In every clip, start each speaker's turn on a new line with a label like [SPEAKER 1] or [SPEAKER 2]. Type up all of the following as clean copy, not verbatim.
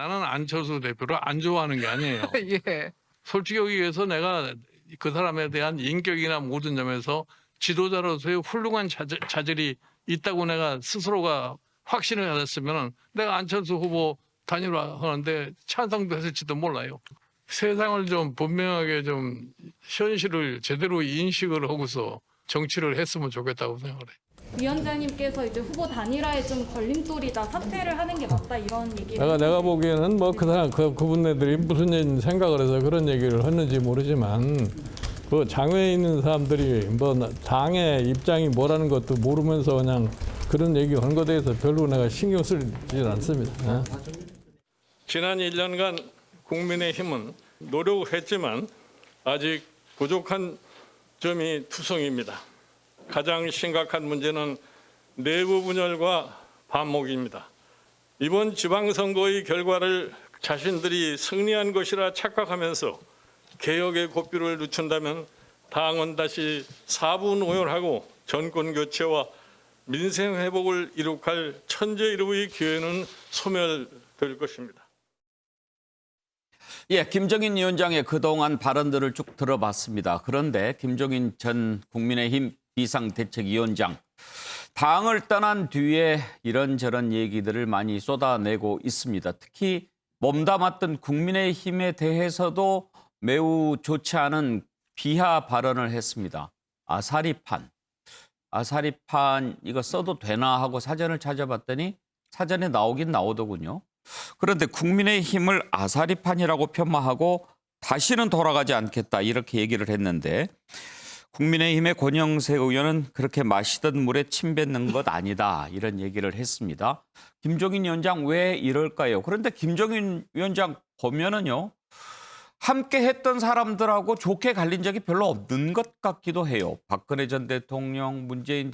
[SPEAKER 1] 나는 안철수 대표를 안 좋아하는 게 아니에요.
[SPEAKER 2] 예.
[SPEAKER 1] 솔직히 여기 위해서 내가 그 사람에 대한 인격이나 모든 점에서 지도자로서의 훌륭한 자질이 있다고 내가 스스로가 확신을 가졌으면 내가 안철수 후보 단일화하는데 찬성도 했을지도 몰라요. 세상을 좀 분명하게 좀 현실을 제대로 인식을 하고서 정치를 했으면 좋겠다고 생각을 해요.
[SPEAKER 3] 위원장님께서 이제 후보 단일화에 좀 걸림돌이다, 사퇴를 하는 게 맞다 이런 얘기를.
[SPEAKER 1] 내가 보기에는 뭐 그 사람 그분들이 무슨 생각을 해서 그런 얘기를 했는지 모르지만 그 장외에 있는 사람들이 뭐 당의 입장이 뭐라는 것도 모르면서 그냥 그런 얘기 하는 것에 대해서 별로 내가 신경 쓰지 않습니다. 지난 1년간 국민의힘은 노력했지만 아직 부족한 점이 투성입니다. 가장 심각한 문제는 내부 분열과 반목입니다. 이번 지방선거의 결과를 자신들이 승리한 것이라 착각하면서 개혁의 고삐를 늦춘다면 당은 다시 사분오열하고 정권 교체와 민생 회복을 이룩할 천재일보의 기회는 소멸될 것입니다.
[SPEAKER 4] 예, 김정인 위원장의 그동안 발언들을 쭉 들어봤습니다. 그런데 김종인 전 국민의힘 비상대책위원장, 당을 떠난 뒤에 이런저런 얘기들을 많이 쏟아내고 있습니다. 특히 몸담았던 국민의힘에 대해서도 매우 좋지 않은 비하 발언을 했습니다. 아사리판 이거 써도 되나 하고 사전을 찾아봤더니 사전에 나오긴 나오더군요. 그런데 국민의힘을 아사리판이라고 폄하하고 다시는 돌아가지 않겠다 이렇게 얘기를 했는데 국민의힘의 권영세 의원은 그렇게 마시던 물에 침 뱉는 것 아니다 이런 얘기를 했습니다. 김종인 위원장 왜 이럴까요? 그런데 김종인 위원장 보면은요. 함께 했던 사람들하고 좋게 갈린 적이 별로 없는 것 같기도 해요. 박근혜 전 대통령, 문재인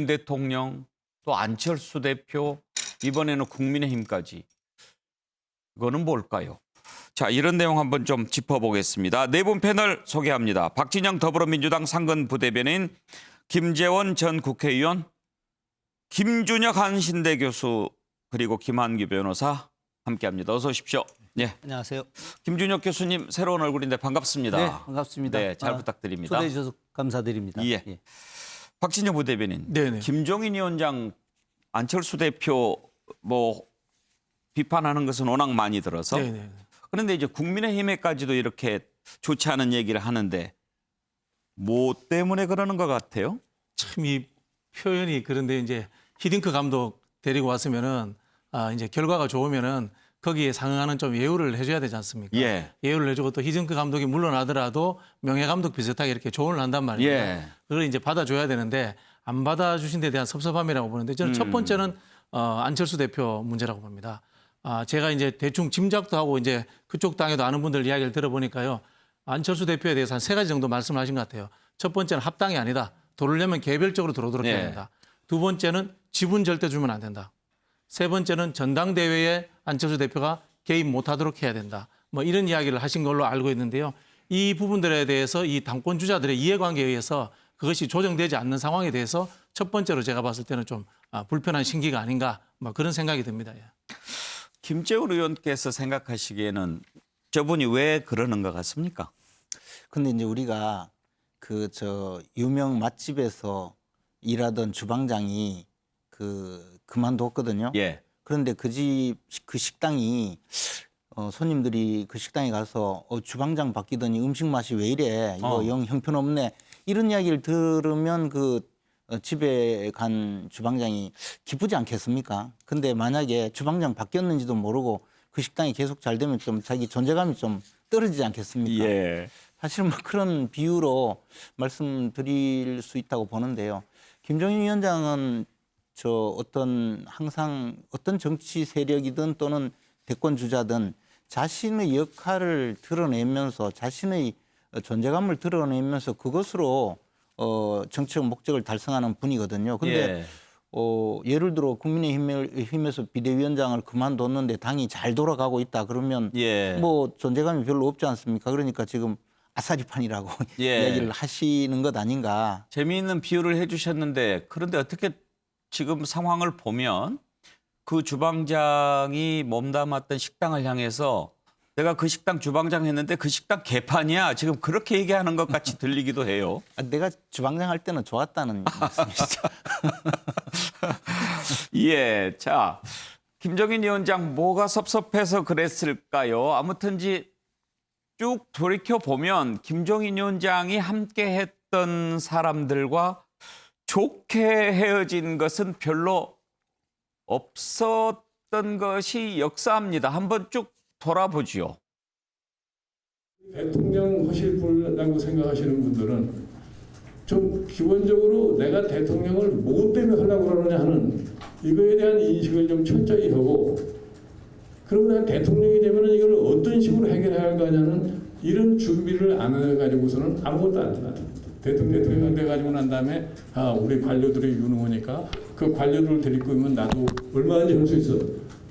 [SPEAKER 4] 대통령, 또 안철수 대표, 이번에는 국민의힘까지. 이거는 뭘까요? 자, 이런 내용 한번 좀 짚어보겠습니다. 네 분 패널 소개합니다. 박진영 더불어민주당 상근 부대변인, 김재원 전 국회의원, 김준혁 한신대 교수, 그리고 김한규 변호사 함께합니다. 어서 오십시오. 예.
[SPEAKER 5] 안녕하세요.
[SPEAKER 4] 김준혁 교수님 새로운 얼굴인데 반갑습니다.
[SPEAKER 5] 네, 반갑습니다.
[SPEAKER 4] 네, 잘 부탁드립니다.
[SPEAKER 5] 초대해 주셔서 감사드립니다.
[SPEAKER 4] 예. 박진영 부대변인,
[SPEAKER 2] 네네.
[SPEAKER 4] 김종인 위원장, 안철수 대표 뭐 비판하는 것은 워낙 많이 들어서
[SPEAKER 2] 네네.
[SPEAKER 4] 그런데 이제 국민의힘에까지도 이렇게 좋지 않은 얘기를 하는데 뭐 때문에 그러는 것 같아요?
[SPEAKER 2] 참 이 표현이 그런데 이제 히딩크 감독 데리고 왔으면은 이제 결과가 좋으면은 거기에 상응하는 좀 예우를 해줘야 되지 않습니까?
[SPEAKER 4] 예.
[SPEAKER 2] 예우를 해주고 또 히딩크 감독이 물러나더라도 명예 감독 비슷하게 이렇게 조언을 한단 말이에요.
[SPEAKER 4] 예.
[SPEAKER 2] 그걸 이제 받아줘야 되는데 안 받아주신 데 대한 섭섭함이라고 보는데 저는 첫 번째는 안철수 대표 문제라고 봅니다. 제가 이제 대충 짐작도 하고 이제 그쪽 당에도 아는 분들 이야기를 들어보니까요. 안철수 대표에 대해서 한 3가지 정도 말씀을 하신 것 같아요. 첫 번째는 합당이 아니다. 돌으려면 개별적으로 들어오도록 해야
[SPEAKER 4] 예.
[SPEAKER 2] 된다. 두 번째는 지분 절대 주면 안 된다. 세 번째는 전당대회에 안철수 대표가 개입 못하도록 해야 된다. 뭐 이런 이야기를 하신 걸로 알고 있는데요. 이 부분들에 대해서 이 당권 주자들의 이해관계에 의해서 그것이 조정되지 않는 상황에 대해서 첫 번째로 제가 봤을 때는 좀 불편한 신기가 아닌가 뭐 그런 생각이 듭니다. 예.
[SPEAKER 4] 김재원 의원께서 생각하시기에는 저분이 왜 그러는 것 같습니까?
[SPEAKER 5] 근데 이제 우리가 유명 맛집에서 일하던 주방장이 그만뒀거든요.
[SPEAKER 4] 예.
[SPEAKER 5] 그런데 그 식당이 손님들이 그 식당에 가서 주방장 바뀌더니 음식 맛이 왜 이래? 이거 영 형편없네. 이런 이야기를 들으면 집에 간 주방장이 기쁘지 않겠습니까? 근데 만약에 주방장 바뀌었는지도 모르고 그 식당이 계속 잘 되면 좀 자기 존재감이 좀 떨어지지 않겠습니까?
[SPEAKER 4] 예.
[SPEAKER 5] 사실 뭐 그런 비유로 말씀드릴 수 있다고 보는데요. 김종인 위원장은 항상 어떤 정치 세력이든 또는 대권 주자든 자신의 역할을 드러내면서 자신의 존재감을 드러내면서 그것으로 정치적 목적을 달성하는 분이거든요. 근데 예를 들어 국민의힘에서 비대위원장을 그만뒀는데 당이 잘 돌아가고 있다 그러면 뭐 존재감이 별로 없지 않습니까? 그러니까 지금 아사리판이라고 이야기를 하시는 것 아닌가.
[SPEAKER 4] 재미있는 비유를 해주셨는데 그런데 어떻게 지금 상황을 보면 그 주방장이 몸담았던 식당을 향해서 내가 그 식당 주방장 했는데 그 식당 개판이야. 지금 그렇게 얘기하는 것 같이 들리기도 해요.
[SPEAKER 5] 내가 주방장 할 때는 좋았다는 말씀이시죠.
[SPEAKER 4] 예. 자, 김종인 위원장 뭐가 섭섭해서 그랬을까요? 아무튼지 쭉 돌이켜 보면 김종인 위원장이 함께 했던 사람들과 좋게 헤어진 것은 별로 없었던 것이 역사입니다. 한번 쭉 돌아보지요.
[SPEAKER 1] 대통령 하실 분이라고 생각하시는 분들은 좀 기본적으로 내가 대통령을 뭐 때문에 하려고 그러느냐 하는 이거에 대한 인식을 좀 철저히 하고, 그러고 난 대통령이 되면 이걸 어떤 식으로 해결해야 할 거냐는 이런 준비를 안 해가지고서는 아무것도 안 됩니다. 대통령 돼가지고 난 다음에 우리 관료들이 유능하니까 그 관료들을 데리고 오면 나도 얼마든지 할 수 있어.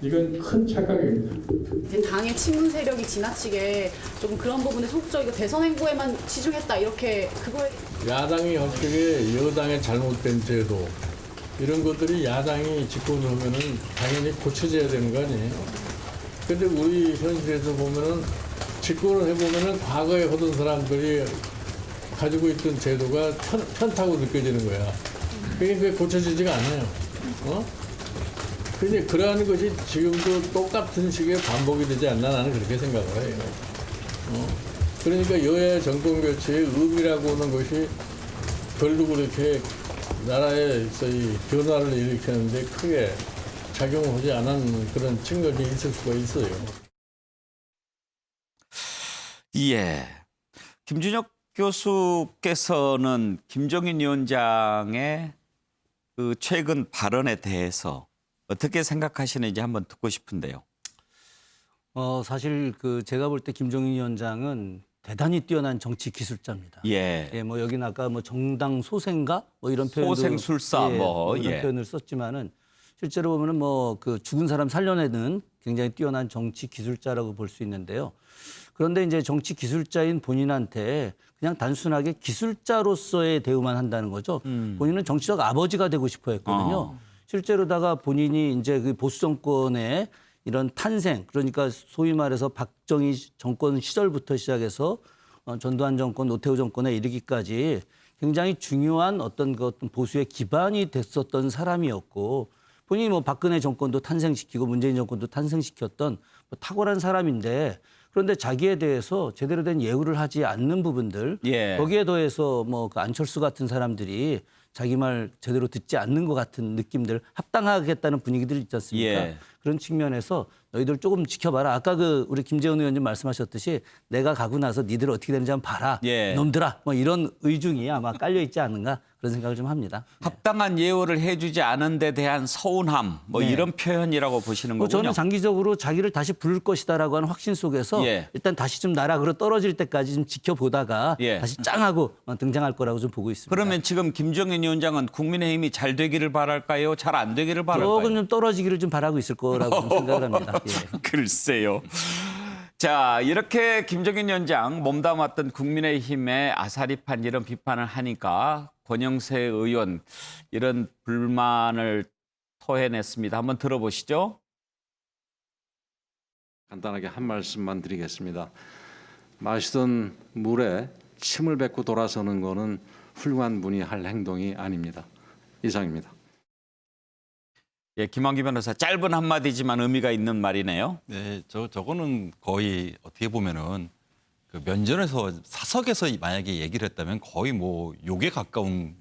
[SPEAKER 1] 이건 큰 착각입니다.
[SPEAKER 6] 이제 당의 친문 세력이 지나치게 조금 그런 부분에 소극적이고 대선 행보에만 치중했다 이렇게 그거에
[SPEAKER 1] 야당이 할 적에 여당의 잘못된 제도 이런 것들이 야당이 집권을 하면은 당연히 고쳐져야 되는 거 아니에요. 근데 우리 현실에서 보면은 집권을 해보면은 과거에 하던 사람들이 가지고 있던 제도가 편타고 느껴지는 거야. 그게 고쳐지지가 않아요. 근데 그러한 것이 지금도 똑같은 식의 반복이 되지 않나 나는 그렇게 생각을 해요. 그러니까 여야 정권 교체의 의미라고 하는 것이 별로 그렇게 나라에서의 변화를 일으키는데 크게 작용하지 않은 그런 측면이 있을 수가 있어요.
[SPEAKER 4] 예. 김준혁 교수께서는 김종인 위원장의 그 최근 발언에 대해서 어떻게 생각하시는지 한번 듣고 싶은데요.
[SPEAKER 7] 사실 제가 볼 때 김종인 위원장은 대단히 뛰어난 정치 기술자입니다.
[SPEAKER 4] 예.
[SPEAKER 7] 예, 뭐 여기는 아까 뭐 정당 소생가 뭐 이런 표현도
[SPEAKER 4] 소생술사
[SPEAKER 7] 이런
[SPEAKER 4] 예.
[SPEAKER 7] 표현을 썼지만은 실제로 보면은 뭐 죽은 사람 살려내는 굉장히 뛰어난 정치 기술자라고 볼 수 있는데요. 그런데 이제 정치 기술자인 본인한테 그냥 단순하게 기술자로서의 대우만 한다는 거죠. 본인은 정치적 아버지가 되고 싶어 했거든요. 실제로다가 본인이 이제 그 보수 정권의 이런 탄생, 그러니까 소위 말해서 박정희 정권 시절부터 시작해서 전두환 정권, 노태우 정권에 이르기까지 굉장히 중요한 어떤 보수의 기반이 됐었던 사람이었고, 본인이 뭐 박근혜 정권도 탄생시키고 문재인 정권도 탄생시켰던 탁월한 사람인데, 그런데 자기에 대해서 제대로 된 예우를 하지 않는 부분들,
[SPEAKER 4] 예.
[SPEAKER 7] 거기에 더해서 뭐 그 안철수 같은 사람들이 자기 말 제대로 듣지 않는 것 같은 느낌들, 합당하겠다는 분위기들이 있지 않습니까?
[SPEAKER 4] 예.
[SPEAKER 7] 그런 측면에서 너희들 조금 지켜봐라. 아까 우리 김재원 의원님 말씀하셨듯이 내가 가고 나서 니들 어떻게 되는지 한번 봐라.
[SPEAKER 4] 예.
[SPEAKER 7] 놈들아. 뭐 이런 의중이 아마 깔려 있지 않은가 그런 생각을 좀 합니다.
[SPEAKER 4] 합당한 예우를 해주지 않은 데 대한 서운함 뭐
[SPEAKER 7] 네.
[SPEAKER 4] 이런 표현이라고 보시는 거군요.
[SPEAKER 7] 저는 장기적으로 자기를 다시 부를 것이다라고 하는 확신 속에서
[SPEAKER 4] 예.
[SPEAKER 7] 일단 다시 좀 나락으로 떨어질 때까지 좀 지켜보다가
[SPEAKER 4] 예.
[SPEAKER 7] 다시 짱하고 등장할 거라고 좀 보고 있습니다.
[SPEAKER 4] 그러면 지금 김종인 위원장은 국민의힘이 잘 되기를 바랄까요? 잘 안 되기를 바랄까요?
[SPEAKER 7] 조금 좀 떨어지기를 좀 바라고 있을 거라고 좀 생각을 합니다. 예.
[SPEAKER 4] 글쎄요. 자, 이렇게 김종인 위원장 몸담았던 국민의힘의 아사리판 이런 비판을 하니까 권영세 의원 이런 불만을 토해냈습니다. 한번 들어보시죠.
[SPEAKER 8] 간단하게 한 말씀만 드리겠습니다. 마시던 물에 침을 뱉고 돌아서는 거는 훌륭한 분이 할 행동이 아닙니다. 이상입니다.
[SPEAKER 4] 예, 김한기 변호사 짧은 한마디지만 의미가 있는 말이네요.
[SPEAKER 9] 네, 저거는 거의 어떻게 보면은 그 면전에서 사석에서 만약에 얘기를 했다면 거의 뭐 욕에 가까운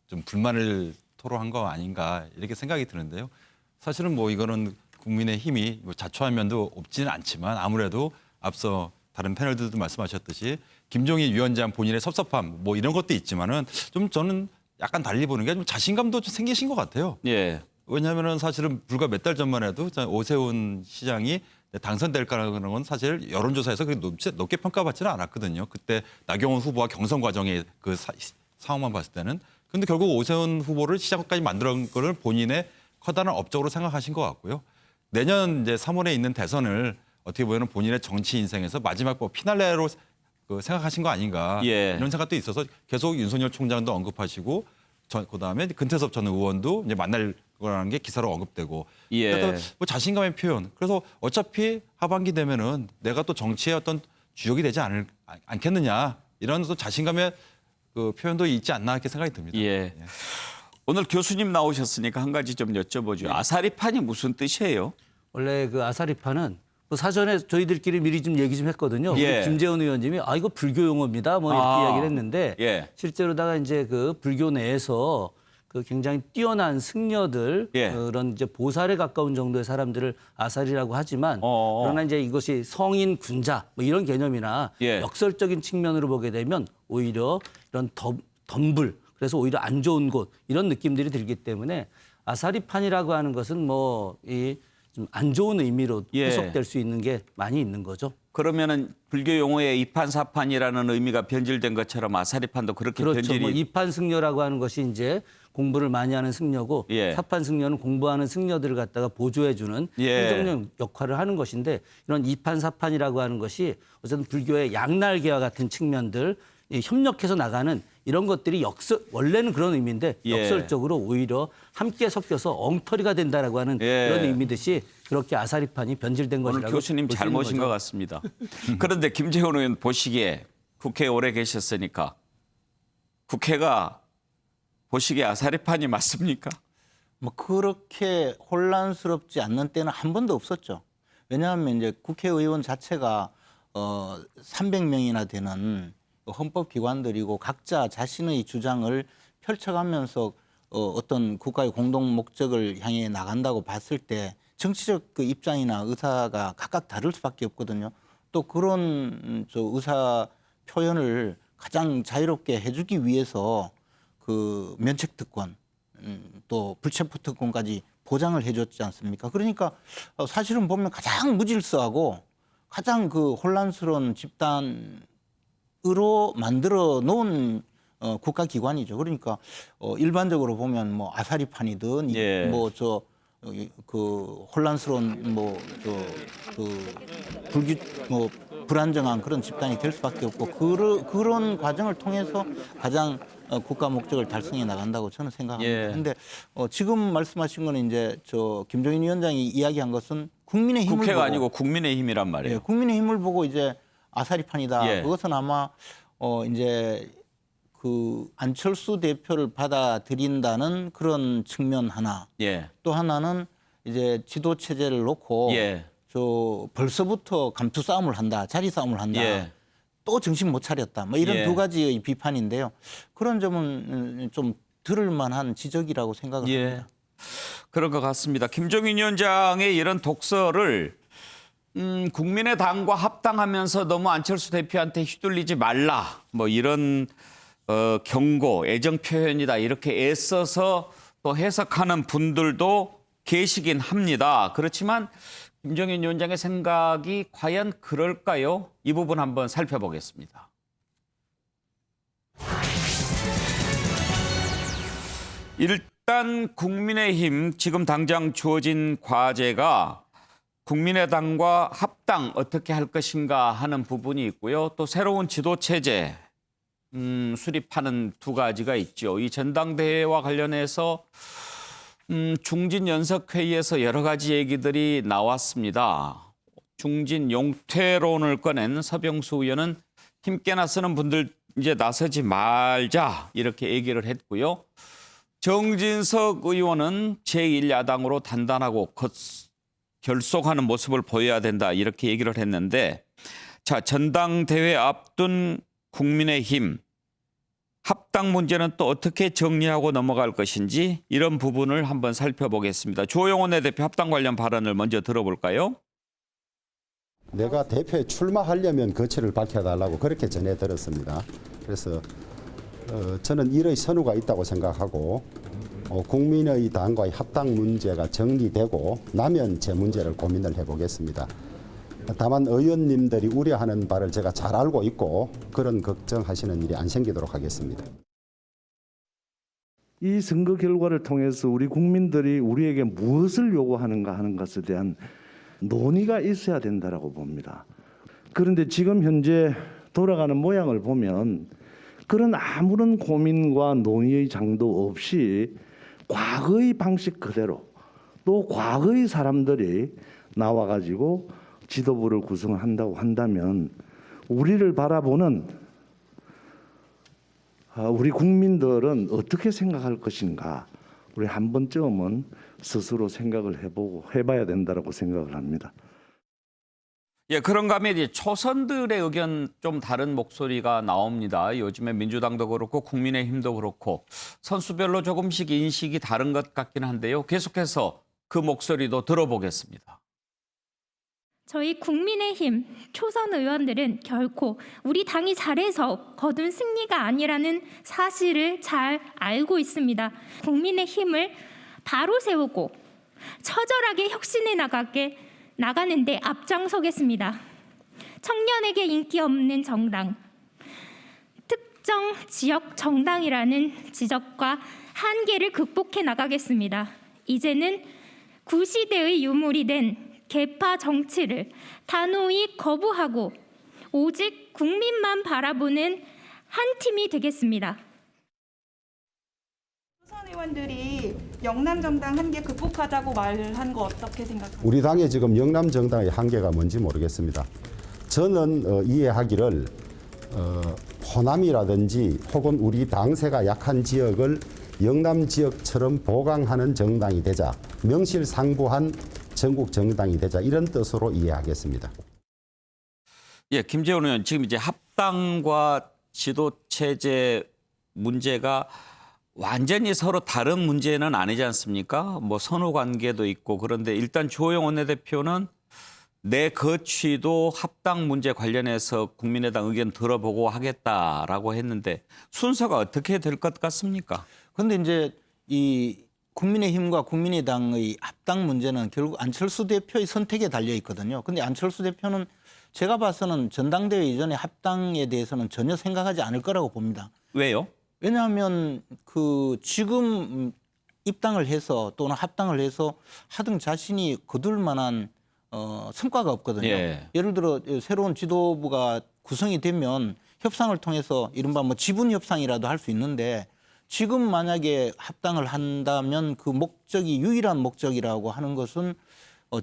[SPEAKER 9] 좀 불만을 토로한 거 아닌가 이렇게 생각이 드는데요. 사실은 뭐 이거는 국민의힘이 뭐 자초한 면도 없지는 않지만 아무래도 앞서 다른 패널들도 말씀하셨듯이 김종인 위원장 본인의 섭섭함 뭐 이런 것도 있지만은 좀 저는 약간 달리 보는 게 좀 자신감도 좀 생기신 것 같아요.
[SPEAKER 4] 예.
[SPEAKER 9] 왜냐하면은 사실은 불과 몇 달 전만 해도 오세훈 시장이 당선될까라는 건 사실 여론조사에서 그렇게 높게 평가받지는 않았거든요. 그때 나경원 후보와 경선 과정의 그 상황만 봤을 때는. 근데 결국 오세훈 후보를 시장까지 만들어낸 거를 본인의 커다란 업적으로 생각하신 것 같고요. 내년 이제 3월에 있는 대선을 어떻게 보면 본인의 정치 인생에서 마지막 피날레로 생각하신 거 아닌가
[SPEAKER 4] 예.
[SPEAKER 9] 이런 생각도 있어서 계속 윤석열 총장도 언급하시고 그다음에 근태섭 전 의원도 이제 만날 거라는 게 기사로 언급되고
[SPEAKER 4] 예.
[SPEAKER 9] 그래서 뭐 자신감의 표현. 그래서 어차피 하반기 되면은 내가 또 정치의 어떤 주역이 되지 않겠느냐 이런 또 자신감의 그 표현도 있지 않나 이렇게 생각이 듭니다.
[SPEAKER 4] 예. 오늘 교수님 나오셨으니까 한 가지 좀 여쭤보죠. 아사리판이 무슨 뜻이에요?
[SPEAKER 7] 원래 그 아사리판은 뭐 사전에 저희들끼리 미리 좀 얘기 좀 했거든요.
[SPEAKER 4] 예.
[SPEAKER 7] 김재원 의원님이 이거 불교 용어입니다. 뭐 이렇게 이야기를 했는데
[SPEAKER 4] 예.
[SPEAKER 7] 실제로다가 이제 그 불교 내에서 그 굉장히 뛰어난 승려들
[SPEAKER 4] 예.
[SPEAKER 7] 그런 이제 보살에 가까운 정도의 사람들을 아사리라고 하지만 그러나 이제 이것이 성인 군자 뭐 이런 개념이나
[SPEAKER 4] 예.
[SPEAKER 7] 역설적인 측면으로 보게 되면 오히려 이런 덤불 그래서 오히려 안 좋은 곳 이런 느낌들이 들기 때문에 아사리판이라고 하는 것은 뭐 이 좀 안 좋은 의미로
[SPEAKER 4] 예.
[SPEAKER 7] 해석될 수 있는 게 많이 있는 거죠.
[SPEAKER 4] 그러면은 불교 용어의 이판사판이라는 의미가 변질된 것처럼 아사리판도 그렇게
[SPEAKER 7] 그렇죠.
[SPEAKER 4] 변질이
[SPEAKER 7] 뭐 이판 승려라고 하는 것이 이제 공부를 많이 하는 승려고
[SPEAKER 4] 예.
[SPEAKER 7] 사판 승려는 공부하는 승려들을 갖다가 보조해주는
[SPEAKER 4] 예.
[SPEAKER 7] 행정력 역할을 하는 것인데 이런 이판 사판이라고 하는 것이 어쨌든 불교의 양날개와 같은 측면들 이 협력해서 나가는 이런 것들이 원래는 그런 의미인데
[SPEAKER 4] 예.
[SPEAKER 7] 역설적으로 오히려 함께 섞여서 엉터리가 된다라고 하는
[SPEAKER 4] 예.
[SPEAKER 7] 그런 의미듯이 그렇게 아사리판이 변질된
[SPEAKER 4] 오늘
[SPEAKER 7] 것이라고
[SPEAKER 4] 교수님
[SPEAKER 7] 볼수 있는
[SPEAKER 4] 잘못인
[SPEAKER 7] 거죠.
[SPEAKER 4] 것 같습니다. 그런데 김재원 의원 보시기에 국회에 오래 계셨으니까 국회가 보시기에 아사리판이 맞습니까?
[SPEAKER 5] 뭐 그렇게 혼란스럽지 않는 때는 한 번도 없었죠. 왜냐하면 이제 국회의원 자체가 300명이나 되는 헌법기관들이고 각자 자신의 주장을 펼쳐가면서 어떤 국가의 공동 목적을 향해 나간다고 봤을 때 정치적 그 입장이나 의사가 각각 다를 수밖에 없거든요. 또 그런 의사 표현을 가장 자유롭게 해주기 위해서 그 면책특권 또 불체포특권까지 보장을 해줬지 않습니까? 그러니까 사실은 보면 가장 무질서하고 가장 그 혼란스러운 집단으로 만들어 놓은 국가기관이죠. 그러니까 일반적으로 보면 뭐 아사리판이든
[SPEAKER 4] 예.
[SPEAKER 5] 뭐 그 혼란스러운 불안정한 그런 집단이 될 수밖에 없고 그런 과정을 통해서 가장 국가 목적을 달성해 나간다고 저는 생각합니다.
[SPEAKER 4] 예.
[SPEAKER 5] 그런데 지금 말씀하신 거는 이제 김종인 위원장이 이야기한 것은 국민의 힘을
[SPEAKER 4] 국회가
[SPEAKER 5] 보고,
[SPEAKER 4] 아니고 국민의힘이란 말이에요.
[SPEAKER 5] 예, 국민의 힘을 보고 이제 아사리판이다.
[SPEAKER 4] 예.
[SPEAKER 5] 그것은 아마 이제 그 안철수 대표를 받아들인다는 그런 측면 하나.
[SPEAKER 4] 예.
[SPEAKER 5] 또 하나는 이제 지도 체제를 놓고
[SPEAKER 4] 예.
[SPEAKER 5] 벌써부터 감투 싸움을 한다, 자리 싸움을 한다.
[SPEAKER 4] 예.
[SPEAKER 5] 또 정신 못 차렸다. 뭐 이런
[SPEAKER 4] 예.
[SPEAKER 5] 두 가지의 비판인데요. 그런 점은 좀 들을 만한 지적이라고 생각을
[SPEAKER 4] 예.
[SPEAKER 5] 합니다.
[SPEAKER 4] 그런 것 같습니다. 김종인 위원장의 이런 독서를 국민의당과 합당하면서 너무 안철수 대표한테 휘둘리지 말라. 뭐 이런 경고, 애정 표현이다. 이렇게 애써서 또 해석하는 분들도 계시긴 합니다. 그렇지만 김종인 위원장의 생각이 과연 그럴까요? 이 부분 한번 살펴보겠습니다. 일단 국민의힘 지금 당장 주어진 과제가 국민의당과 합당 어떻게 할 것인가 하는 부분이 있고요. 또 새로운 지도체제 수립하는 두 가지가 있죠. 이 전당대회와 관련해서 중진연석회의에서 여러 가지 얘기들이 나왔습니다. 중진 용퇴론을 꺼낸 서병수 의원은 힘께 나서는 분들 이제 나서지 말자 이렇게 얘기를 했고요. 정진석 의원은 제1야당으로 단단하고 결속하는 모습을 보여야 된다 이렇게 얘기를 했는데 자 전당대회 앞둔 국민의힘 합당 문제는 또 어떻게 정리하고 넘어갈 것인지 이런 부분을 한번 살펴보겠습니다. 조영원 대표 합당 관련 발언을 먼저 들어볼까요?
[SPEAKER 10] 내가 대표에 출마하려면 거취를 밝혀달라고 그렇게 전해 들었습니다. 그래서 저는 이의 선우가 있다고 생각하고 국민의 당과의 합당 문제가 정리되고 나면 제 문제를 고민을 해보겠습니다. 다만 의원님들이 우려하는 바를 제가 잘 알고 있고 그런 걱정하시는 일이 안 생기도록 하겠습니다.
[SPEAKER 11] 이 선거 결과를 통해서 우리 국민들이 우리에게 무엇을 요구하는가 하는 것에 대한 논의가 있어야 된다고 봅니다. 그런데 지금 현재 돌아가는 모양을 보면 그런 아무런 고민과 논의의 장도 없이 과거의 방식 그대로 또 과거의 사람들이 나와가지고 지도부를 구성한다고 한다면 우리를 바라보는 우리 국민들은 어떻게 생각할 것인가 우리 한 번쯤은 스스로 생각을 해봐야 된다고 생각을 합니다.
[SPEAKER 4] 예, 그런가 하면 이제 초선들의 의견 좀 다른 목소리가 나옵니다. 요즘에 민주당도 그렇고 국민의힘도 그렇고 선수별로 조금씩 인식이 다른 것 같긴 한데요. 계속해서 그 목소리도 들어보겠습니다.
[SPEAKER 12] 저희 국민의힘 초선 의원들은 결코 우리 당이 잘해서 거둔 승리가 아니라는 사실을 잘 알고 있습니다. 국민의힘을 바로 세우고 처절하게 혁신해 나가는데 앞장서겠습니다. 청년에게 인기 없는 정당, 특정 지역 정당이라는 지적과 한계를 극복해 나가겠습니다. 이제는 구시대의 유물이 된 계파 정치를 단호히 거부하고 오직 국민만 바라보는 한 팀이 되겠습니다.
[SPEAKER 13] 초선 의원들이 영남 정당 한계 극복하자고 말한 거 어떻게 생각하세요?
[SPEAKER 10] 우리 당의 지금 영남 정당의 한계가 뭔지 모르겠습니다. 저는 이해하기를 호남이라든지 혹은 우리 당세가 약한 지역을 영남 지역처럼 보강하는 정당이 되자, 명실상부한 전국 정당이 되자, 이런 뜻으로 이해하겠습니다.
[SPEAKER 4] 예, 김재원 의원, 지금 이제 합당과 지도 체제 문제가 완전히 서로 다른 문제는 아니지 않습니까? 뭐 선후 관계도 있고. 그런데 일단 주호영 원내대표는 내 거취도 합당 문제 관련해서 국민의당 의견 들어보고 하겠다라고 했는데 순서가 어떻게 될 것 같습니까?
[SPEAKER 5] 그런데 이제 이 국민의힘과 국민의당의 합당 문제는 결국 안철수 대표의 선택에 달려 있거든요. 근데 안철수 대표는 제가 봐서는 전당대회 이전에 합당에 대해서는 전혀 생각하지 않을 거라고 봅니다.
[SPEAKER 4] 왜요?
[SPEAKER 5] 왜냐하면 그 지금 입당을 해서 또는 합당을 해서 하등 자신이 거둘 만한 성과가 없거든요. 예를 들어 새로운 지도부가 구성이 되면 협상을 통해서 이른바 뭐 지분 협상이라도 할 수 있는데 지금 만약에 합당을 한다면 그 목적이 유일한 목적이라고 하는 것은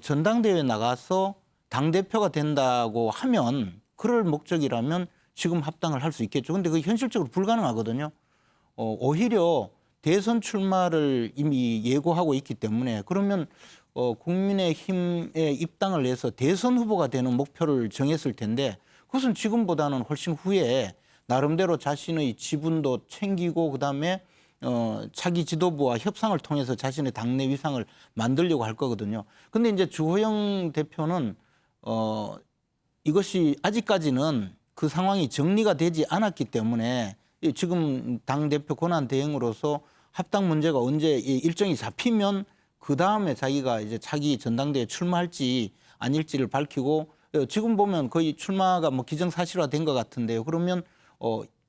[SPEAKER 5] 전당대회에 나가서 당대표가 된다고 하면 그럴 목적이라면 지금 합당을 할 수 있겠죠. 근데 그게 현실적으로 불가능하거든요. 오히려 대선 출마를 이미 예고하고 있기 때문에 그러면 국민의힘에 입당을 해서 대선 후보가 되는 목표를 정했을 텐데 그것은 지금보다는 훨씬 후에 나름대로 자신의 지분도 챙기고 그다음에 차기 지도부와 협상을 통해서 자신의 당내 위상을 만들려고 할 거거든요. 근데 이제 주호영 대표는 이것이 아직까지는 그 상황이 정리가 되지 않았기 때문에 지금 당대표 권한 대행으로서 합당 문제가 언제 일정이 잡히면 그 다음에 자기가 이제 차기 전당대회에 출마할지 아닐지를 밝히고 지금 보면 거의 출마가 뭐 기정사실화된 것 같은데요. 그러면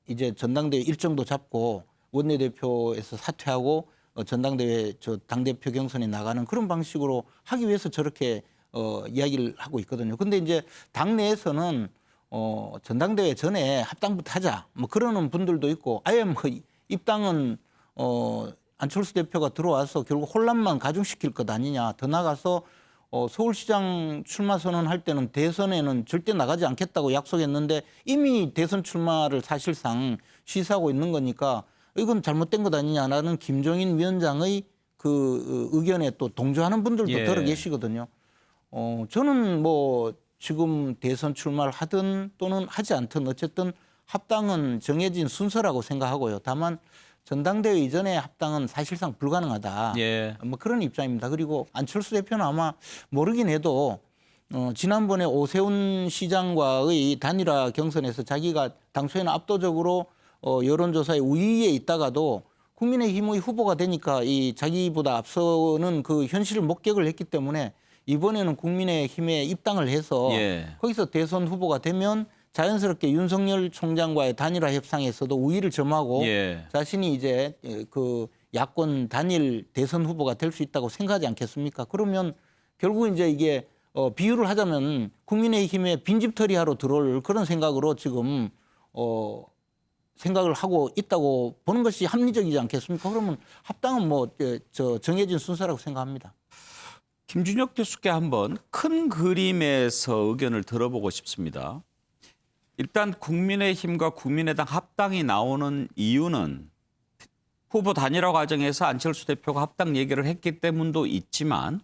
[SPEAKER 5] 이제 전당대회 일정도 잡고 원내대표에서 사퇴하고 전당대회 당대표 경선에 나가는 그런 방식으로 하기 위해서 저렇게 이야기를 하고 있거든요. 근데 이제 당내에서는 전당대회 전에 합당부터 하자 뭐 그러는 분들도 있고 아예 뭐 입당은 안철수 대표가 들어와서 결국 혼란만 가중시킬 것 아니냐. 더 나가서 서울시장 출마 선언할 때는 대선에는 절대 나가지 않겠다고 약속했는데 이미 대선 출마를 사실상 시사하고 있는 거니까 이건 잘못된 것 아니냐라는 김종인 위원장의 그 의견에 또 동조하는 분들도 들어 계시거든요. 저는 뭐 지금 대선 출마를 하든 또는 하지 않든 어쨌든 합당은 정해진 순서라고 생각하고요. 다만 전당대회 이전에 합당은 사실상 불가능하다. 뭐 그런 입장입니다. 그리고 안철수 대표는 아마 모르긴 해도 지난번에 오세훈 시장과의 단일화 경선에서 자기가 당초에는 압도적으로 여론조사의 우위에 있다가도 국민의힘의 후보가 되니까 이 자기보다 앞서는 그 현실을 목격을 했기 때문에 이번에는 국민의힘에 입당을 해서 거기서 대선 후보가 되면 자연스럽게 윤석열 총장과의 단일화 협상에서도 우위를 점하고 자신이 이제 그 야권 단일 대선 후보가 될 수 있다고 생각하지 않겠습니까? 그러면 결국 이제 이게 비유를 하자면 국민의힘에 빈집털이하러 들어올 그런 생각으로 지금 생각을 하고 있다고 보는 것이 합리적이지 않겠습니까? 그러면 합당은 뭐 정해진 순서라고 생각합니다.
[SPEAKER 4] 김준혁 교수께 한번 큰 그림에서 의견을 들어보고 싶습니다. 일단 국민의힘과 국민의당 합당이 나오는 이유는 후보 단일화 과정에서 안철수 대표가 합당 얘기를 했기 때문도 있지만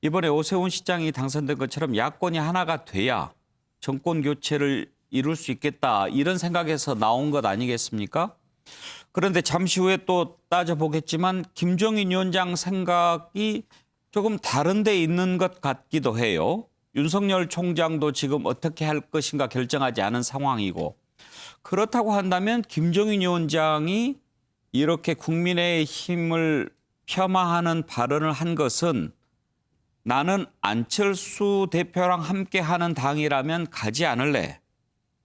[SPEAKER 4] 이번에 오세훈 시장이 당선된 것처럼 야권이 하나가 돼야 정권 교체를 이룰 수 있겠다 이런 생각에서 나온 것 아니겠습니까? 그런데 잠시 후에 또 따져보겠지만 김종인 위원장 생각이 조금 다른 데 있는 것 같기도 해요. 윤석열 총장도 지금 어떻게 할 것인가 결정하지 않은 상황이고 그렇다고 한다면 김종인 위원장이 이렇게 국민의힘을 폄하하는 발언을 한 것은 나는 안철수 대표랑 함께하는 당이라면 가지 않을래.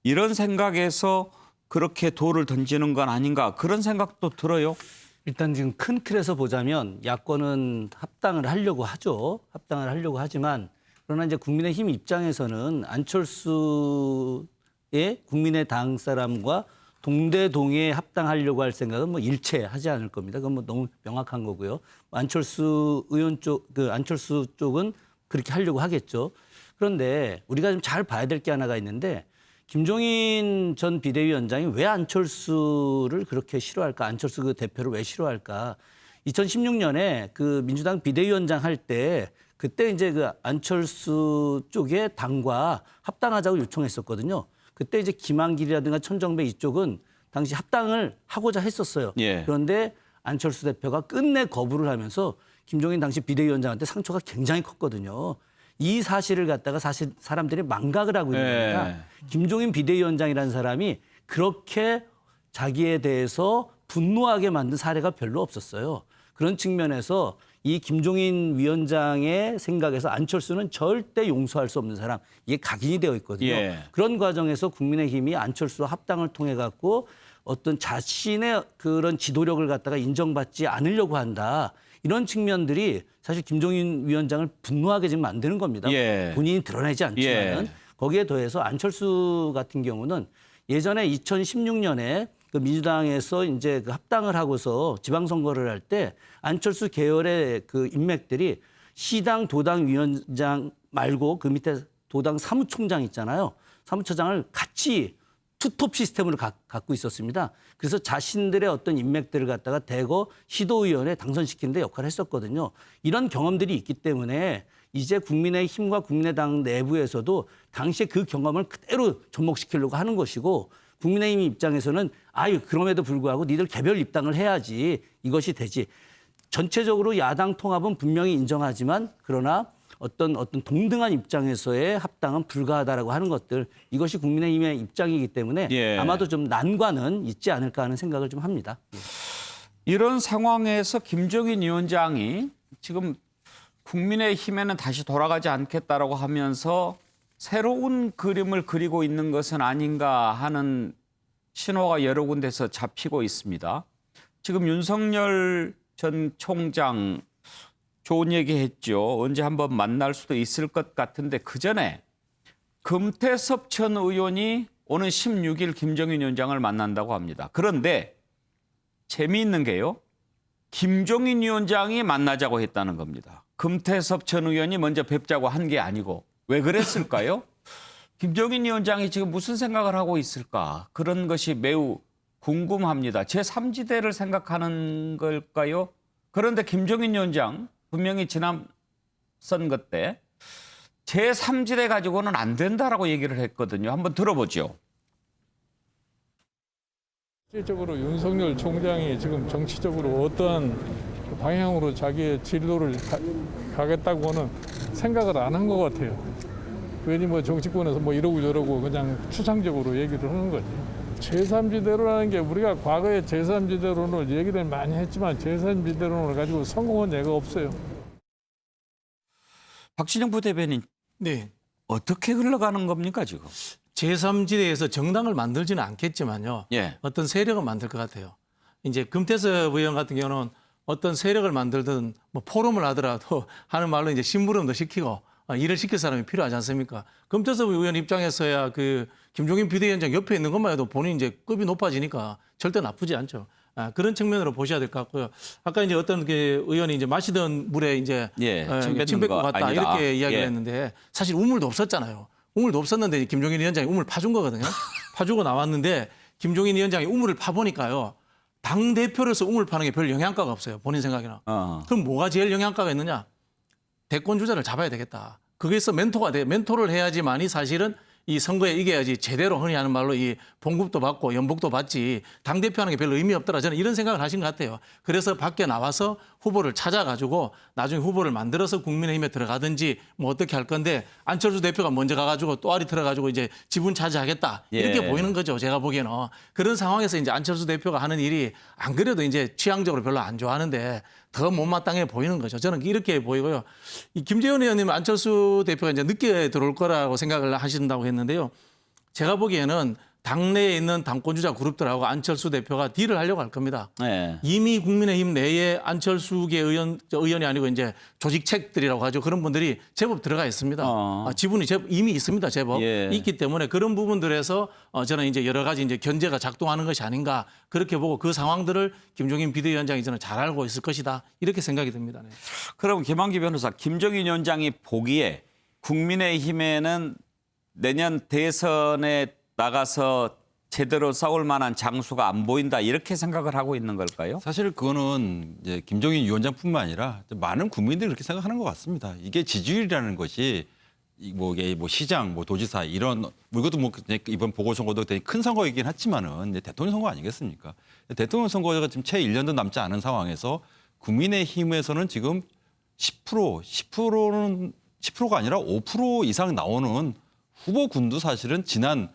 [SPEAKER 4] 이런 생각에서 그렇게 돌을 던지는 건 아닌가 그런 생각도 들어요.
[SPEAKER 7] 일단 지금 큰 틀에서 보자면 야권은 합당을 하려고 하죠. 합당을 하려고 하지만 그러나 이제 국민의힘 입장에서는 안철수의 국민의당 사람과 동대동에 합당하려고 할 생각은 뭐 일체하지 않을 겁니다. 그건 뭐 너무 명확한 거고요. 안철수 의원 안철수 쪽은 그렇게 하려고 하겠죠. 그런데 우리가 좀 잘 봐야 될 게 하나가 있는데 김종인 전 비대위원장이 왜 안철수를 그렇게 싫어할까? 안철수 그 대표를 왜 싫어할까? 2016년에 그 민주당 비대위원장 할 때 그때 이제 그 안철수 쪽의 당과 합당하자고 요청했었거든요. 그때 이제 김한길이라든가 천정배 이쪽은 당시 합당을 하고자 했었어요.
[SPEAKER 4] 예.
[SPEAKER 7] 그런데 안철수 대표가 끝내 거부를 하면서 김종인 당시 비대위원장한테 상처가 굉장히 컸거든요. 이 사실을 갖다가 사실 사람들이 망각을 하고 있는 겁니다. 김종인 비대위원장이라는 사람이 그렇게 자기에 대해서 분노하게 만든 사례가 별로 없었어요. 그런 측면에서 이 김종인 위원장의 생각에서 안철수는 절대 용서할 수 없는 사람, 이게 각인이 되어 있거든요.
[SPEAKER 4] 예.
[SPEAKER 7] 그런 과정에서 국민의힘이 안철수 합당을 통해 갖고 어떤 자신의 그런 지도력을 갖다가 인정받지 않으려고 한다. 이런 측면들이 사실 김종인 위원장을 분노하게 지금 만드는 겁니다.
[SPEAKER 4] 예. 본인이
[SPEAKER 7] 본인이 드러내지 않지만은 거기에 더해서 안철수 같은 경우는 예전에 2016년에 그 민주당에서 이제 그 합당을 하고서 지방선거를 할 때 안철수 계열의 그 인맥들이 시당 도당 위원장 말고 그 밑에 도당 사무총장 있잖아요. 사무처장을 같이 투톱 시스템으로 갖고 있었습니다. 그래서 자신들의 어떤 인맥들을 갖다가 대거 시도의원에 당선시키는 데 역할을 했었거든요. 이런 경험들이 있기 때문에 이제 국민의힘과 국민의당 내부에서도 당시에 그 경험을 그대로 접목시키려고 하는 것이고 국민의힘 입장에서는 아유 그럼에도 불구하고 니들 개별 입당을 해야지 이것이 되지. 전체적으로 야당 통합은 분명히 인정하지만 그러나 어떤 동등한 입장에서의 합당은 불가하다라고 하는 것들 이것이 국민의힘의 입장이기 때문에 아마도 좀 난관은 있지 않을까 하는 생각을 좀 합니다.
[SPEAKER 4] 이런 상황에서 김종인 위원장이 지금 국민의힘에는 다시 돌아가지 않겠다라고 하면서 새로운 그림을 그리고 있는 것은 아닌가 하는 신호가 여러 군데서 잡히고 있습니다. 지금 윤석열 전 총장 좋은 얘기 했죠. 언제 한번 만날 수도 있을 것 같은데 그전에 금태섭 전 의원이 오는 16일 김종인 위원장을 만난다고 합니다. 그런데 재미있는 게요. 김종인 위원장이 만나자고 했다는 겁니다. 금태섭 전 의원이 먼저 뵙자고 한 게 아니고 왜 그랬을까요? 김종인 위원장이 지금 무슨 생각을 하고 있을까? 그런 것이 매우 궁금합니다. 제3지대를 생각하는 걸까요? 그런데 김종인 위원장 분명히 지난 선거 때 제3지대 가지고는 안 된다라고 얘기를 했거든요. 한번 들어보죠.
[SPEAKER 1] 실질적으로 윤석열 총장이 지금 정치적으로 어떠한 방향으로 자기의 진로를 가겠다고는 생각을 안 한 것 같아요. 괜히 뭐 정치권에서 뭐 이러고 저러고 그냥 추상적으로 얘기를 하는 거지. 제3지대로라는 게 우리가 과거에 제3지대론을 얘기를 많이 했지만 제3지대론을 가지고 성공한 예가 없어요.
[SPEAKER 4] 박진영 부대변인,
[SPEAKER 2] 네.
[SPEAKER 4] 어떻게 흘러가는 겁니까 지금?
[SPEAKER 2] 제3지대에서 정당을 만들지는 않겠지만요. 어떤 세력을 만들 것 같아요. 이제 금태섭 의원 같은 경우는 어떤 세력을 만들든 뭐 포럼을 하더라도 하는 말로 이제 심부름도 시키고 일을 시킬 사람이 필요하지 않습니까? 금태섭 의원 입장에서야 그 김종인 비대위원장 옆에 있는 것만 해도 본인 이제 급이 높아지니까 절대 나쁘지 않죠. 그런 측면으로 보셔야 될 것 같고요. 아까 이제 어떤 그 의원이 이제 마시던 물에 이제 침 뱉고 갔다 이렇게 이야기를 했는데 사실 우물도 없었잖아요. 우물도 없었는데 김종인 위원장이 우물 파준 거거든요. 파주고 나왔는데 김종인 위원장이 우물을 파보니까요. 당 대표로서 우물 파는 게 별 영향가가 없어요. 본인 생각에는. 그럼 뭐가 제일 영향가가 있느냐? 대권 주자를 잡아야 되겠다. 거기서 멘토를 해야지만이 사실은 이 선거에 이겨야지 제대로 흔히 하는 말로 이 봉급도 받고 연봉도 받지 당대표하는 게 별로 의미 없더라. 저는 이런 생각을 하신 것 같아요. 그래서 밖에 나와서 후보를 찾아가지고 나중에 후보를 만들어서 국민의힘에 들어가든지 뭐 어떻게 할 건데 안철수 대표가 먼저 가가지고 또아리 들어가지고 이제 지분 차지하겠다. 이렇게 보이는 거죠. 제가 보기에는. 그런 상황에서 이제 안철수 대표가 하는 일이 안 그래도 이제 취향적으로 별로 안 좋아하는데 더 못마땅해 보이는 거죠. 저는 이렇게 보이고요. 이 김재원 의원님은 안철수 대표가 이제 늦게 들어올 거라고 생각을 하신다고 했는데요. 제가 보기에는 당내에 있는 당권주자 그룹들하고 안철수 대표가 딜을 하려고 할 겁니다. 이미 국민의힘 내에 안철수계 의원이 아니고 이제 조직책들이라고 하죠. 그런 분들이 제법 들어가 있습니다. 지분이 이미 있습니다. 제법 있기 때문에 그런 부분들에서 저는 이제 여러 가지 이제 견제가 작동하는 것이 아닌가 그렇게 보고 그 상황들을 김종인 비대위원장이 저는 잘 알고 있을 것이다 이렇게 생각이 듭니다. 네.
[SPEAKER 4] 그럼 김한기 변호사, 김종인 위원장이 보기에 국민의힘에는 내년 대선에 나가서 제대로 싸울 만한 장수가 안 보인다 이렇게 생각을 하고 있는 걸까요?
[SPEAKER 9] 사실 그거는 이제 김종인 위원장뿐만 아니라 많은 국민들이 그렇게 생각하는 것 같습니다. 이게 지지율이라는 것이 뭐 시장, 뭐 도지사 이런 이것도 뭐 이번 보궐선거도 되게 큰 선거이긴 하지만은 대통령 선거 아니겠습니까? 대통령 선거가 지금 채 1년도 남지 않은 상황에서 국민의힘에서는 지금 10%가 아니라 5% 이상 나오는 후보군도 사실은 지난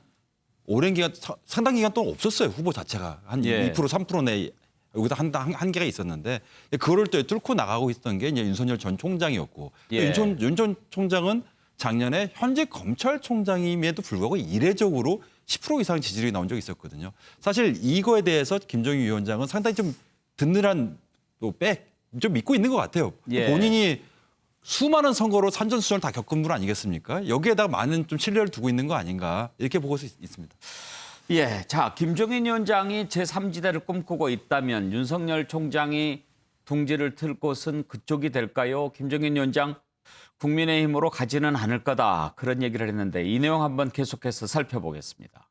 [SPEAKER 9] 오랜 기간, 상당 기간 동안 없었어요. 후보 자체가. 한 2%, 3% 내에 여기다 한계가 있었는데 그거를 또 뚫고 나가고 있었던 게 이제 윤석열 전 총장이었고 윤 전 총장은 작년에 현재 검찰총장임에도 불구하고 이례적으로 10% 이상 지지율이 나온 적이 있었거든요. 사실 이거에 대해서 김종인 위원장은 상당히 좀 든든한 좀 믿고 있는 것 같아요. 본인이 수많은 선거로 산전수전을 다 겪은 분 아니겠습니까? 여기에다가 많은 좀 신뢰를 두고 있는 거 아닌가 이렇게 보고 있습니다.
[SPEAKER 4] 자, 김종인 위원장이 제3지대를 꿈꾸고 있다면 윤석열 총장이 둥지를 틀 곳은 그쪽이 될까요? 김종인 위원장 국민의힘으로 가지는 않을 거다 그런 얘기를 했는데 이 내용 한번 계속해서 살펴보겠습니다.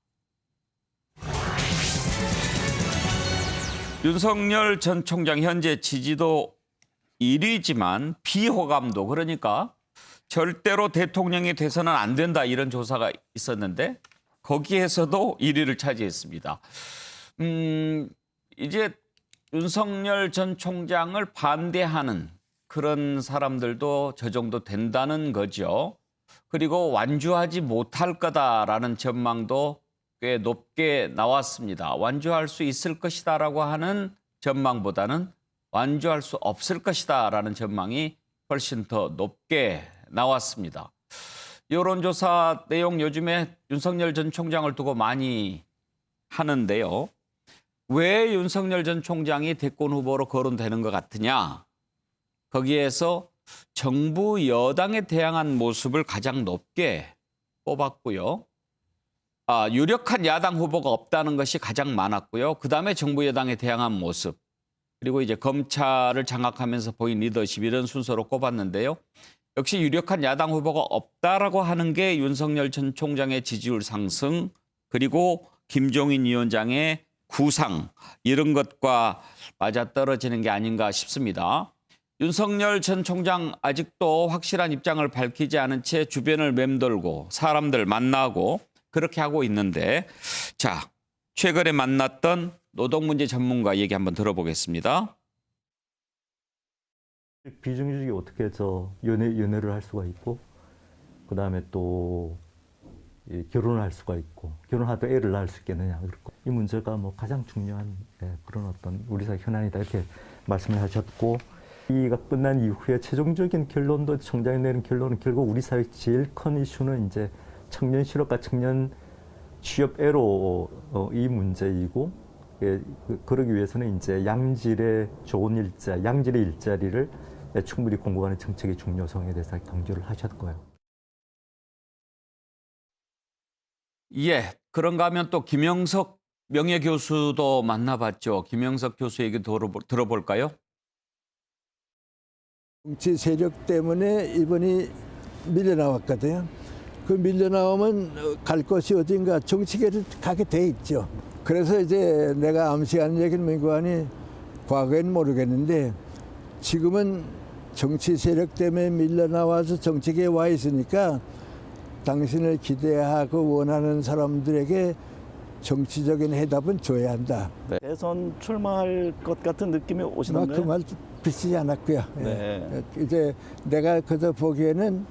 [SPEAKER 4] 윤석열 전 총장 현재 지지도 1위지만 비호감도 그러니까 절대로 대통령이 돼서는 안 된다 이런 조사가 있었는데 거기에서도 1위를 차지했습니다. 이제 윤석열 전 총장을 반대하는 그런 사람들도 저 정도 된다는 거죠. 그리고 완주하지 못할 거다라는 전망도 꽤 높게 나왔습니다. 완주할 수 있을 것이다라고 하는 전망보다는 완주할 수 없을 것이다라는 전망이 훨씬 더 높게 나왔습니다. 여론조사 내용 요즘에 윤석열 전 총장을 두고 많이 하는데요. 왜 윤석열 전 총장이 대권 후보로 거론되는 것 같으냐? 거기에서 정부 여당에 대항한 모습을 가장 높게 뽑았고요. 유력한 야당 후보가 없다는 것이 가장 많았고요. 그다음에 정부 여당에 대항한 모습. 그리고 이제 검찰을 장악하면서 보인 리더십 이런 순서로 꼽았는데요. 역시 유력한 야당 후보가 없다라고 하는 게 윤석열 전 총장의 지지율 상승 그리고 김종인 위원장의 구상 이런 것과 맞아떨어지는 게 아닌가 싶습니다. 윤석열 전 총장 아직도 확실한 입장을 밝히지 않은 채 주변을 맴돌고 사람들 만나고 그렇게 하고 있는데 자, 최근에 만났던 노동문제 전문가 얘기 한번 들어보겠습니다.
[SPEAKER 14] 비정규직이 어떻게 연애를 할 수가 있고 그다음에 또 결혼을 할 수가 있고 결혼하다 애를 낳을 수 있겠느냐. 이 문제가 뭐 가장 중요한 그런 어떤 우리 사회 현안이다 이렇게 말씀을 하셨고 이가 끝난 이후에 최종적인 결론도 총장이 내린 결론은 결국 우리 사회 제일 큰 이슈는 이제 청년 실업과 청년 취업 애로 이 문제이고 그러기 위해서는 이제 양질의 좋은 양질의 일자리를 충분히 공급하는 정책의 중요성에 대해서 강조를 하셨고요.
[SPEAKER 4] 예, 그런가 하면 또 김영석 명예교수도 만나봤죠. 김영석 교수 얘기 들어볼까요?
[SPEAKER 15] 정치 세력 때문에 이번이 밀려나왔거든요. 그 밀려나오면 갈 곳이 어딘가 정치계를 가게 돼 있죠. 그래서 이제 내가 암시하는 얘기는 뭐니 과거엔 모르겠는데 지금은 정치 세력 때문에 밀려나와서 정치계에 와 있으니까 당신을 기대하고 원하는 사람들에게 정치적인 해답은 줘야 한다.
[SPEAKER 14] 대선 출마할 것 같은 느낌이 오시나요?
[SPEAKER 15] 그 말 비치지 않았고요.
[SPEAKER 14] 네.
[SPEAKER 15] 이제 내가 그저 보기에는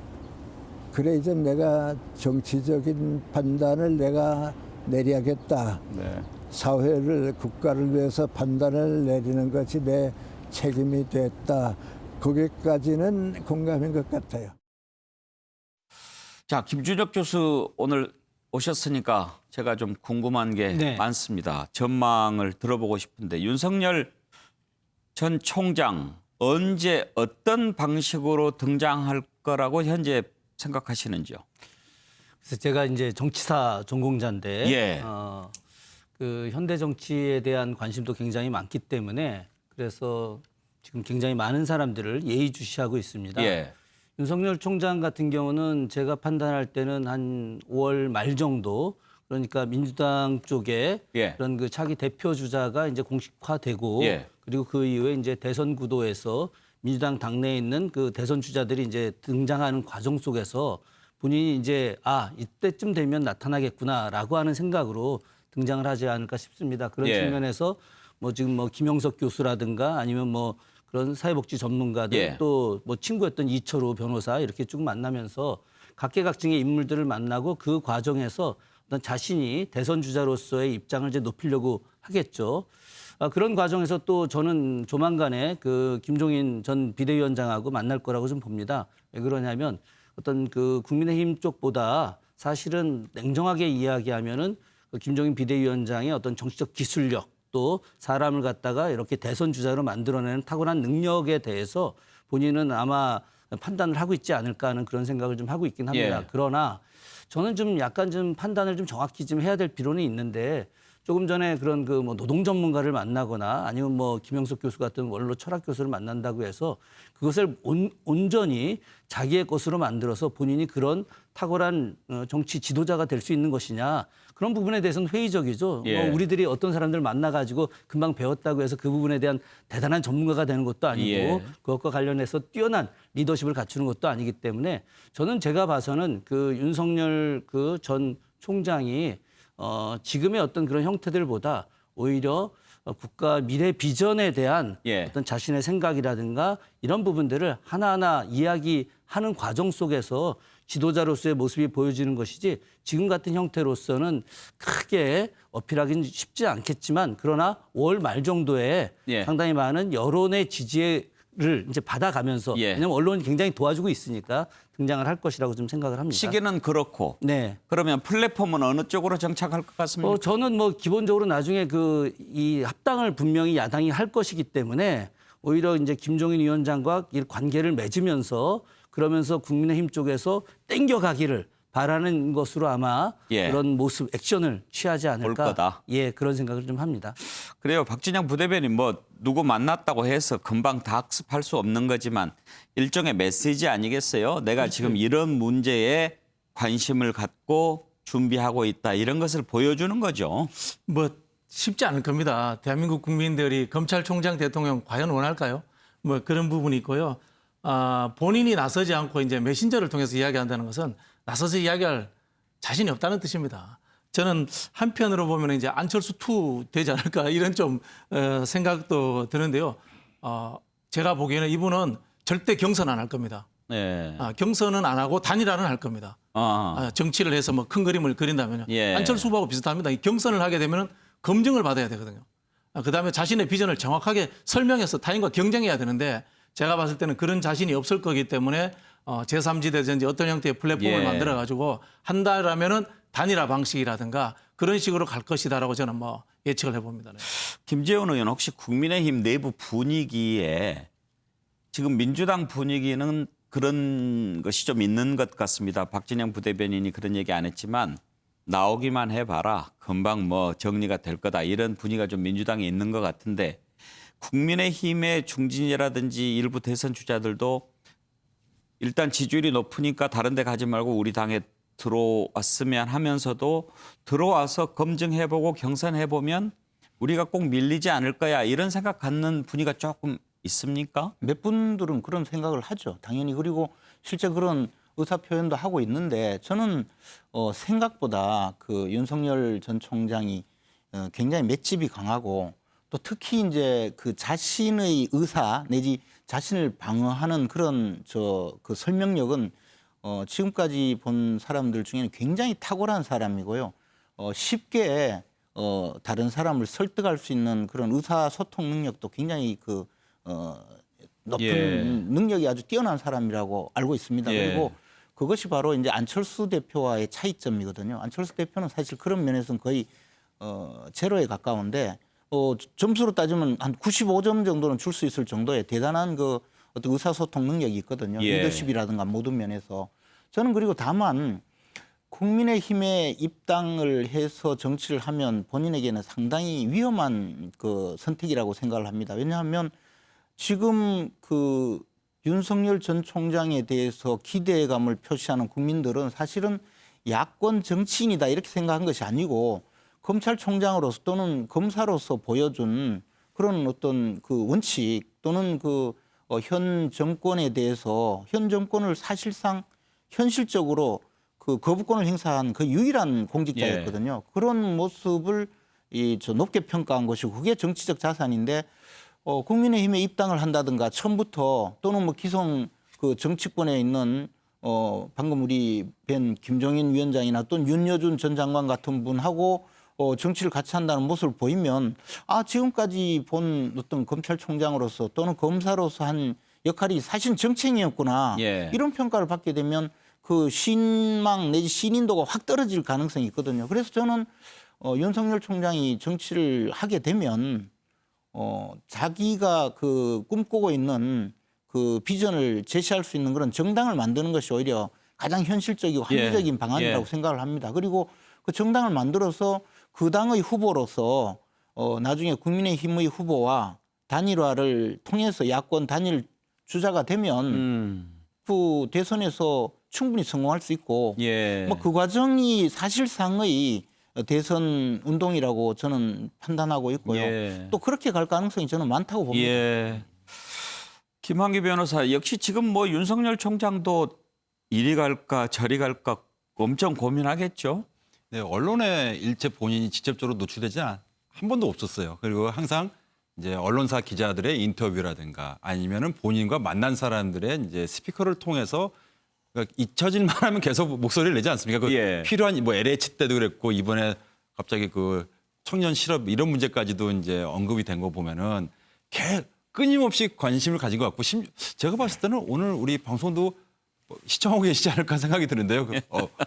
[SPEAKER 15] 그래 이제 내가 정치적인 판단을 내가 내려야겠다.
[SPEAKER 14] 네.
[SPEAKER 15] 사회를 국가를 위해서 판단을 내리는 것이 내 책임이 됐다. 거기까지는 공감인 것 같아요.
[SPEAKER 4] 자, 김준혁 교수 오늘 오셨으니까 제가 좀 궁금한 게
[SPEAKER 7] 네.
[SPEAKER 4] 많습니다. 전망을 들어보고 싶은데 윤석열 전 총장 언제 어떤 방식으로 등장할 거라고 현재 생각하시는지요?
[SPEAKER 7] 그래서 제가 이제 정치사 전공자인데
[SPEAKER 4] 예.
[SPEAKER 7] 그 현대 정치에 대한 관심도 굉장히 많기 때문에 그래서 지금 굉장히 많은 사람들을 예의주시하고 있습니다.
[SPEAKER 4] 예.
[SPEAKER 7] 윤석열 총장 같은 경우는 제가 판단할 때는 한 5월 말 정도 그러니까 민주당 쪽에
[SPEAKER 4] 예.
[SPEAKER 7] 그런 그 차기 대표 주자가 이제 공식화되고
[SPEAKER 4] 예.
[SPEAKER 7] 그리고 그 이후에 이제 대선 구도에서 민주당 당내에 있는 그 대선 주자들이 이제 등장하는 과정 속에서 본인이 이제 이때쯤 되면 나타나겠구나라고 하는 생각으로 등장을 하지 않을까 싶습니다. 그런
[SPEAKER 4] 예.
[SPEAKER 7] 측면에서 뭐 지금 뭐 김영석 교수라든가 아니면 뭐 그런 사회복지 전문가들
[SPEAKER 4] 예.
[SPEAKER 7] 또 뭐 친구였던 이철우 변호사 이렇게 쭉 만나면서 각계각층의 인물들을 만나고 그 과정에서 어떤 자신이 대선 주자로서의 입장을 이제 높이려고 하겠죠. 그런 과정에서 또 저는 조만간에 그 김종인 전 비대위원장하고 만날 거라고 좀 봅니다. 왜 그러냐면 어떤 그 국민의힘 쪽보다 사실은 냉정하게 이야기하면은 그 김종인 비대위원장의 어떤 정치적 기술력 또 사람을 갖다가 이렇게 대선 주자로 만들어내는 탁월한 능력에 대해서 본인은 아마 판단을 하고 있지 않을까 하는 그런 생각을 좀 하고 있긴 합니다.
[SPEAKER 4] 예.
[SPEAKER 7] 그러나 저는 좀 약간 좀 판단을 좀 정확히 좀 해야 될 필요는 있는데 조금 전에 그런 그 뭐 노동 전문가를 만나거나 아니면 뭐 김영석 교수 같은 원로 철학 교수를 만난다고 해서 그것을 온전히 자기의 것으로 만들어서 본인이 그런 탁월한 정치 지도자가 될 수 있는 것이냐 그런 부분에 대해서는 회의적이죠.
[SPEAKER 4] 예.
[SPEAKER 7] 뭐 우리들이 어떤 사람들 만나가지고 금방 배웠다고 해서 그 부분에 대한 대단한 전문가가 되는 것도 아니고
[SPEAKER 4] 예.
[SPEAKER 7] 그것과 관련해서 뛰어난 리더십을 갖추는 것도 아니기 때문에 저는 제가 봐서는 그 윤석열 그 전 총장이 지금의 어떤 그런 형태들보다 오히려 국가 미래 비전에 대한
[SPEAKER 4] 예.
[SPEAKER 7] 어떤 자신의 생각이라든가 이런 부분들을 하나하나 이야기하는 과정 속에서 지도자로서의 모습이 보여지는 것이지 지금 같은 형태로서는 크게 어필하기는 쉽지 않겠지만 그러나 5월 말 정도에
[SPEAKER 4] 예.
[SPEAKER 7] 상당히 많은 여론의 지지를 이제 받아가면서
[SPEAKER 4] 예.
[SPEAKER 7] 왜냐하면 언론이 굉장히 도와주고 있으니까 등장을 할 것이라고 좀 생각을 합니다.
[SPEAKER 4] 시기는 그렇고
[SPEAKER 7] 네.
[SPEAKER 4] 그러면 플랫폼은 어느 쪽으로 정착할 것 같습니까?
[SPEAKER 7] 저는 뭐 기본적으로 나중에 그 이 합당을 분명히 야당이 할 것이기 때문에 오히려 이제 김종인 위원장과 이 관계를 맺으면서 그러면서 국민의힘 쪽에서 땡겨가기를 바라는 것으로 아마
[SPEAKER 4] 예.
[SPEAKER 7] 그런 모습 액션을 취하지 않을까.
[SPEAKER 4] 올 거다.
[SPEAKER 7] 예, 그런 생각을 좀 합니다.
[SPEAKER 4] 그래요. 박진영 부대변인 뭐 누구 만났다고 해서 금방 다 학습할 수 없는 거지만 일종의 메시지 아니겠어요? 내가
[SPEAKER 7] 그렇지.
[SPEAKER 4] 지금 이런 문제에 관심을 갖고 준비하고 있다. 이런 것을 보여주는 거죠.
[SPEAKER 2] 뭐 쉽지 않을 겁니다. 대한민국 국민들이 검찰총장 대통령 과연 원할까요? 뭐 그런 부분이 있고요. 본인이 나서지 않고 이제 메신저를 통해서 이야기한다는 것은 나서서 이야기할 자신이 없다는 뜻입니다. 저는 한편으로 보면 이제 안철수 2 되지 않을까 이런 좀 생각도 드는데요. 제가 보기에는 이분은 절대 경선 안 할 겁니다.
[SPEAKER 4] 네.
[SPEAKER 2] 경선은 안 하고 단일화는 할 겁니다. 정치를 해서 뭐 큰 그림을 그린다면요.
[SPEAKER 4] 예.
[SPEAKER 2] 안철수 후보하고 비슷합니다. 이 경선을 하게 되면 검증을 받아야 되거든요. 그다음에 자신의 비전을 정확하게 설명해서 타인과 경쟁해야 되는데 제가 봤을 때는 그런 자신이 없을 거기 때문에 제3지대든지 어떤 형태의 플랫폼을
[SPEAKER 4] 예.
[SPEAKER 2] 만들어 가지고 한다라면은 단일화 방식이라든가 그런 식으로 갈 것이다라고 저는 뭐 예측을 해봅니다. 네.
[SPEAKER 4] 김재원 의원 혹시 국민의힘 내부 분위기에 지금 민주당 분위기는 그런 것이 좀 있는 것 같습니다. 박진영 부대변인이 그런 얘기 안 했지만 나오기만 해봐라. 금방 뭐 정리가 될 거다. 이런 분위기가 좀 민주당에 있는 것 같은데 국민의힘의 중진이라든지 일부 대선 주자들도 일단 지지율이 높으니까 다른 데 가지 말고 우리 당에 들어왔으면 하면서도 들어와서 검증해보고 경선해보면 우리가 꼭 밀리지 않을 거야. 이런 생각 갖는 분위기가 조금 있습니까?
[SPEAKER 5] 몇 분들은 그런 생각을 하죠. 당연히. 그리고 실제 그런 의사 표현도 하고 있는데 저는 생각보다 그 윤석열 전 총장이 굉장히 맷집이 강하고 또 특히 이제 그 자신의 의사 내지 자신을 방어하는 그런 그 설명력은 지금까지 본 사람들 중에는 굉장히 탁월한 사람이고요. 쉽게 다른 사람을 설득할 수 있는 그런 의사소통 능력도 굉장히 높은 능력이 아주 뛰어난 사람이라고 알고 있습니다. 그리고 그것이 바로 이제 안철수 대표와의 차이점이거든요. 안철수 대표는 사실 그런 면에서는 거의 제로에 가까운데 점수로 따지면 한 95점 정도는 줄 수 있을 정도의 대단한 그 어떤 의사소통 능력이 있거든요. 리더십이라든가 모든 면에서. 저는 그리고 다만 국민의힘에 입당을 해서 정치를 하면 본인에게는 상당히 위험한 그 선택이라고 생각을 합니다. 왜냐하면 지금 그 윤석열 전 총장에 대해서 기대감을 표시하는 국민들은 사실은 야권 정치인이다 이렇게 생각한 것이 아니고 검찰총장으로서 또는 검사로서 보여준 그런 어떤 그 원칙 또는 현 정권에 대해서 현 정권을 사실상 현실적으로 그 거부권을 행사한 그 유일한 공직자였거든요. 그런 모습을 높게 평가한 것이고 그게 정치적 자산인데 국민의힘에 입당을 한다든가 처음부터 또는 뭐 기성 그 정치권에 있는 방금 우리 뵌 김종인 위원장이나 또는 윤여준 전 장관 같은 분하고 정치를 같이 한다는 모습을 보이면 지금까지 본 어떤 검찰총장으로서 또는 검사로서 한 역할이 사실 정치행위였구나. 이런 평가를 받게 되면 그 신망 내지 신인도가 확 떨어질 가능성이 있거든요. 그래서 저는 윤석열 총장이 정치를 하게 되면 자기가 그 꿈꾸고 있는 그 비전을 제시할 수 있는 그런 정당을 만드는 것이 오히려 가장 현실적이고 합리적인 방안이라고 생각을 합니다. 그리고 그 정당을 만들어서 그 당의 후보로서 나중에 국민의힘의 후보와 단일화를 통해서 야권 단일 주자가 되면 그 대선에서 충분히 성공할 수 있고 뭐 그 과정이 사실상의 대선 운동이라고 저는 판단하고 있고요. 또 그렇게 갈 가능성이 저는 많다고 봅니다.
[SPEAKER 4] 김한기 변호사 역시 지금 뭐 윤석열 총장도 이리 갈까 저리 갈까 엄청 고민하겠죠.
[SPEAKER 9] 네, 언론에 일체 본인이 직접적으로 노출되지 한 번도 없었어요. 그리고 항상 이제 언론사 기자들의 인터뷰라든가 아니면은 본인과 만난 사람들의 이제 스피커를 통해서 그러니까 잊혀질만 하면 계속 목소리를 내지 않습니까? 필요한 뭐 LH 때도 그랬고 이번에 갑자기 그 청년 실업 이런 문제까지도 이제 언급이 된 거 보면은 끊임없이 관심을 가진 것 같고 제가 봤을 때는 오늘 우리 방송도 시청하고 계시지 않을까 생각이 드는데요.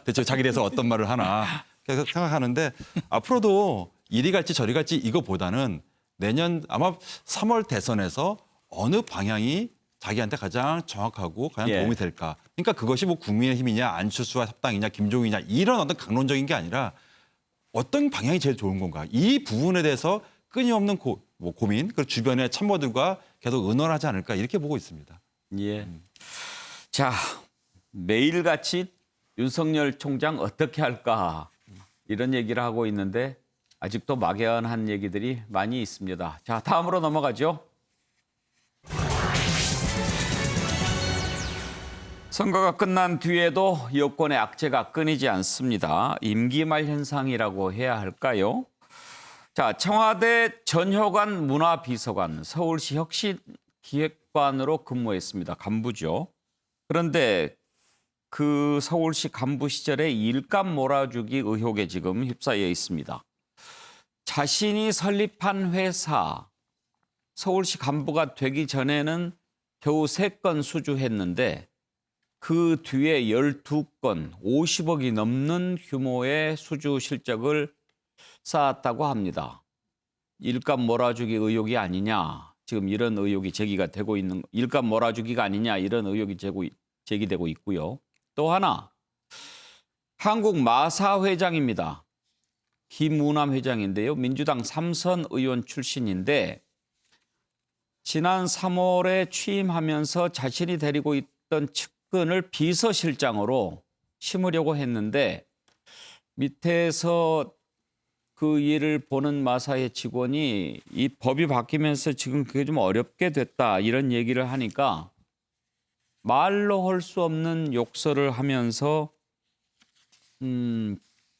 [SPEAKER 9] 대체 자기에서 어떤 말을 하나 그래서 생각하는데 앞으로도 이리 갈지 저리 갈지 이거보다는 내년 아마 3월 대선에서 어느 방향이 자기한테 가장 정확하고 가장 도움이 될까. 그러니까 그것이 뭐 국민의힘이냐 안철수와 합당이냐 김종인이냐 이런 어떤 강론적인 게 아니라 어떤 방향이 제일 좋은 건가. 이 부분에 대해서 끊임없는 고민 그리고 주변의 참모들과 계속 의논하지 않을까 이렇게 보고 있습니다.
[SPEAKER 4] 자, 매일같이 윤석열 총장 어떻게 할까 이런 얘기를 하고 있는데 아직도 막연한 얘기들이 많이 있습니다. 자, 다음으로 넘어가죠. 선거가 끝난 뒤에도 여권의 악재가 끊이지 않습니다. 임기 말 현상이라고 해야 할까요? 자, 청와대 전효관 문화비서관, 서울시 혁신기획관으로 근무했습니다. 간부죠. 그런데 그 서울시 간부 시절에 일감 몰아주기 의혹에 지금 휩싸여 있습니다. 자신이 설립한 회사, 서울시 간부가 되기 전에는 겨우 3건 수주했는데 그 뒤에 12건, 50억이 넘는 규모의 수주 실적을 쌓았다고 합니다. 일감 몰아주기 의혹이 아니냐, 지금 이런 의혹이 제기가 되고 있는, 일감 몰아주기가 아니냐 이런 의혹이 제기되고 있고요. 또 하나, 한국 마사 회장입니다. 김우남 회장인데요. 민주당 삼선 의원 출신인데 지난 3월에 취임하면서 자신이 데리고 있던 측근을 비서실장으로 심으려고 했는데 밑에서 그 일을 보는 마사의 직원이 이 법이 바뀌면서 지금 그게 좀 어렵게 됐다 이런 얘기를 하니까 말로 할 수 없는 욕설을 하면서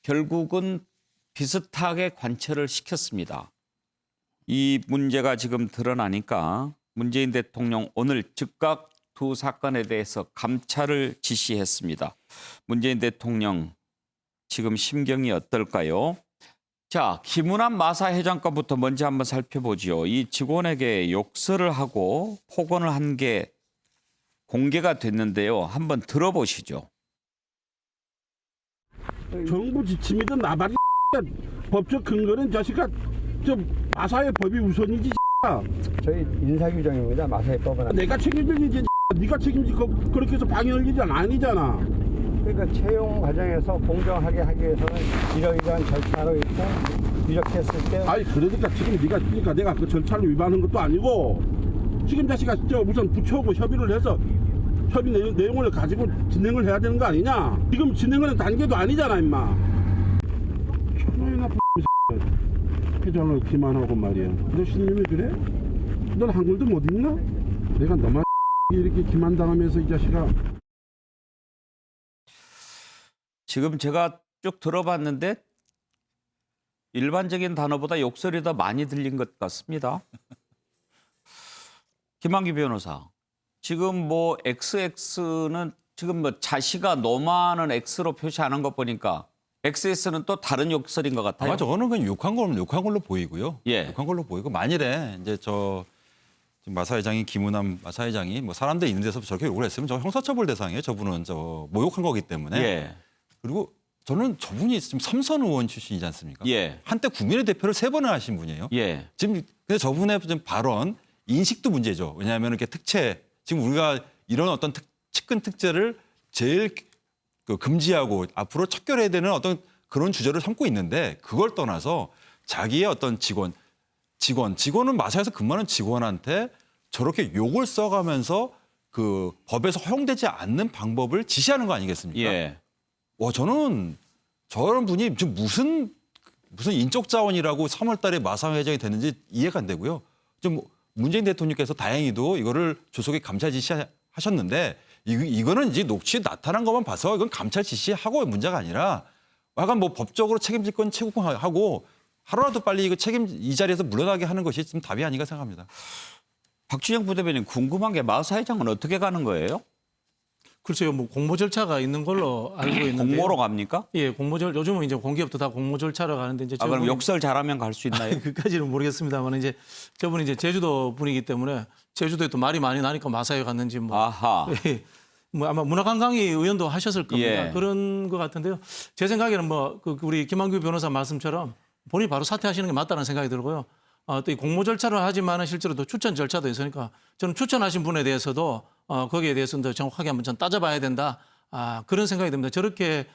[SPEAKER 4] 결국은 비슷하게 관철을 시켰습니다. 이 문제가 지금 드러나니까 문재인 대통령 오늘 즉각 두 사건에 대해서 감찰을 지시했습니다. 문재인 대통령 지금 심경이 어떨까요? 자, 김우남 마사 회장 거부터 먼저 한번 살펴보죠. 이 직원에게 욕설을 하고 폭언을 한 게 공개가 됐는데요. 한번 들어보시죠.
[SPEAKER 16] 정부 지침이든 나발이 법적 근거는 자식아 저 마사의 법이 우선이지.
[SPEAKER 17] 저희 인사규정입니다. 마사의 법은.
[SPEAKER 16] 내가 책임질 일이지. 네가 책임질 거 그렇게 해서 방해할 일이 아니잖아.
[SPEAKER 17] 그러니까 채용 과정에서 공정하게 하기 위해서는 이러이러한 절차로 있고 이렇게 했을 때.
[SPEAKER 16] 아니 그러니까 지금 네가 그러니까 내가 그 절차를 위반한 것도 아니고 지금 자식아 저 우선 부처하고 협의를 해서 협의 내용을 가지고 진행을 해야 되는 거 아니냐. 지금 진행하는 단계도 아니잖아 임마. 천하의 나쁜 회장을 기만하고 말이야. 너 신님이 그래? 넌 한글도 못 읽나? 내가 너만 이렇게 기만당하면서 이 자식아.
[SPEAKER 4] 지금 제가 쭉 들어봤는데 일반적인 단어보다 욕설이 더 많이 들린 것 같습니다. 김한기 변호사, 지금 뭐 XX는 지금 뭐 자시가 노마는 X로 표시하는 것 보니까 XS는 또 다른 욕설인 것 같아요.
[SPEAKER 9] 아마 저거는 그냥 욕한 걸로 보이고요.
[SPEAKER 4] 예.
[SPEAKER 9] 욕한 걸로 보이고 만일에 이제 저 지금 마사 회장이 김우남 마사 회장이 뭐 사람들 있는 데서 저렇게 욕을 했으면 저 형사처벌 대상이에요. 저분은 저 모욕한 거기 때문에.
[SPEAKER 4] 예.
[SPEAKER 9] 그리고 저는 저분이 지금 삼선 의원 출신이지 않습니까?
[SPEAKER 4] 예.
[SPEAKER 9] 한때 국민의 대표를 3번을 하신 분이에요.
[SPEAKER 4] 예.
[SPEAKER 9] 지금 근데 저분의 지금 발언 인식도 문제죠. 왜냐하면 이렇게 특채 지금 우리가 이런 어떤 측근 특채를 제일 그 금지하고 앞으로 척결해야 되는 어떤 그런 주제를 삼고 있는데 그걸 떠나서 자기의 어떤 직원은 마사에서 근무하는 직원한테 저렇게 욕을 써가면서 그 법에서 허용되지 않는 방법을 지시하는 거 아니겠습니까?
[SPEAKER 4] 예.
[SPEAKER 9] 저는 저런 분이 지금 무슨 인적 자원이라고 3월 달에 마사 회장이 됐는지 이해가 안 되고요. 좀 문재인 대통령께서 다행히도 이거를 조속히 감찰 지시하셨는데 이거는 이제 녹취에 나타난 것만 봐서 이건 감찰 지시하고 문제가 아니라 약간 뭐 법적으로 책임질 건 채국하고 하루라도 빨리 이거 이 자리에서 물러나게 하는 것이 좀 답이 아닌가 생각합니다.
[SPEAKER 4] 박준영 부대변인 궁금한 게 마사 회장은 어떻게 가는 거예요?
[SPEAKER 2] 글쎄요, 뭐 공모 절차가 있는 걸로 알고 있는데.
[SPEAKER 4] 공모로 갑니까?
[SPEAKER 2] 예, 요즘은 이제 공기업도 다 공모 절차로 가는데 이제.
[SPEAKER 4] 그럼 욕설 잘하면 갈 수 있나요?
[SPEAKER 2] 그까지는 모르겠습니다만 이제 저분이 이제 제주도 분이기 때문에 제주도에 또 말이 많이 나니까 마사에 갔는지 뭐.
[SPEAKER 4] 아하.
[SPEAKER 2] 예, 뭐 아마 문화관광위 의원도 하셨을 겁니다.
[SPEAKER 4] 예.
[SPEAKER 2] 그런 것 같은데요. 제 생각에는 뭐 우리 김한규 변호사 말씀처럼 본인이 바로 사퇴하시는 게 맞다는 생각이 들고요. 또 이 공모 절차를 하지만 실제로 또 추천 절차도 있으니까 저는 추천하신 분에 대해서도 거기에 대해서는 더 정확하게 한번 전 따져봐야 된다. 그런 생각이 듭니다. 저렇게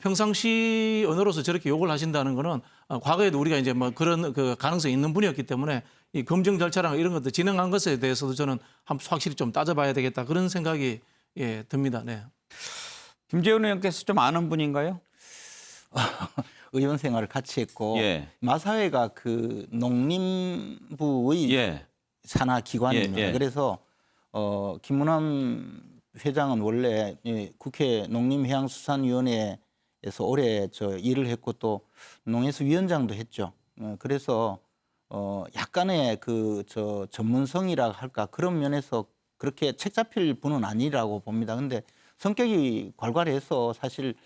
[SPEAKER 2] 평상시 언어로서 저렇게 욕을 하신다는 거는 과거에도 우리가 이제 뭐 그런 그 가능성이 있는 분이었기 때문에 이 검증 절차랑 이런 것들 진행한 것에 대해서도 저는 확실히 좀 따져봐야 되겠다. 그런 생각이 듭니다. 네.
[SPEAKER 4] 김재훈 의원께서 좀 아는 분인가요?
[SPEAKER 5] 의원 생활을 같이 했고
[SPEAKER 4] 예.
[SPEAKER 5] 마사회가 그 농림부의 산하 기관입니다.
[SPEAKER 4] 예.
[SPEAKER 5] 그래서 김우남 회장은 원래 국회 농림해양수산위원회에서 오래 일을 했고 또 농해수 위원장도 했죠. 그래서 약간의 전문성이라 할까 그런 면에서 그렇게 책 잡힐 분은 아니라고 봅니다. 근데 성격이 괄괄해서 사실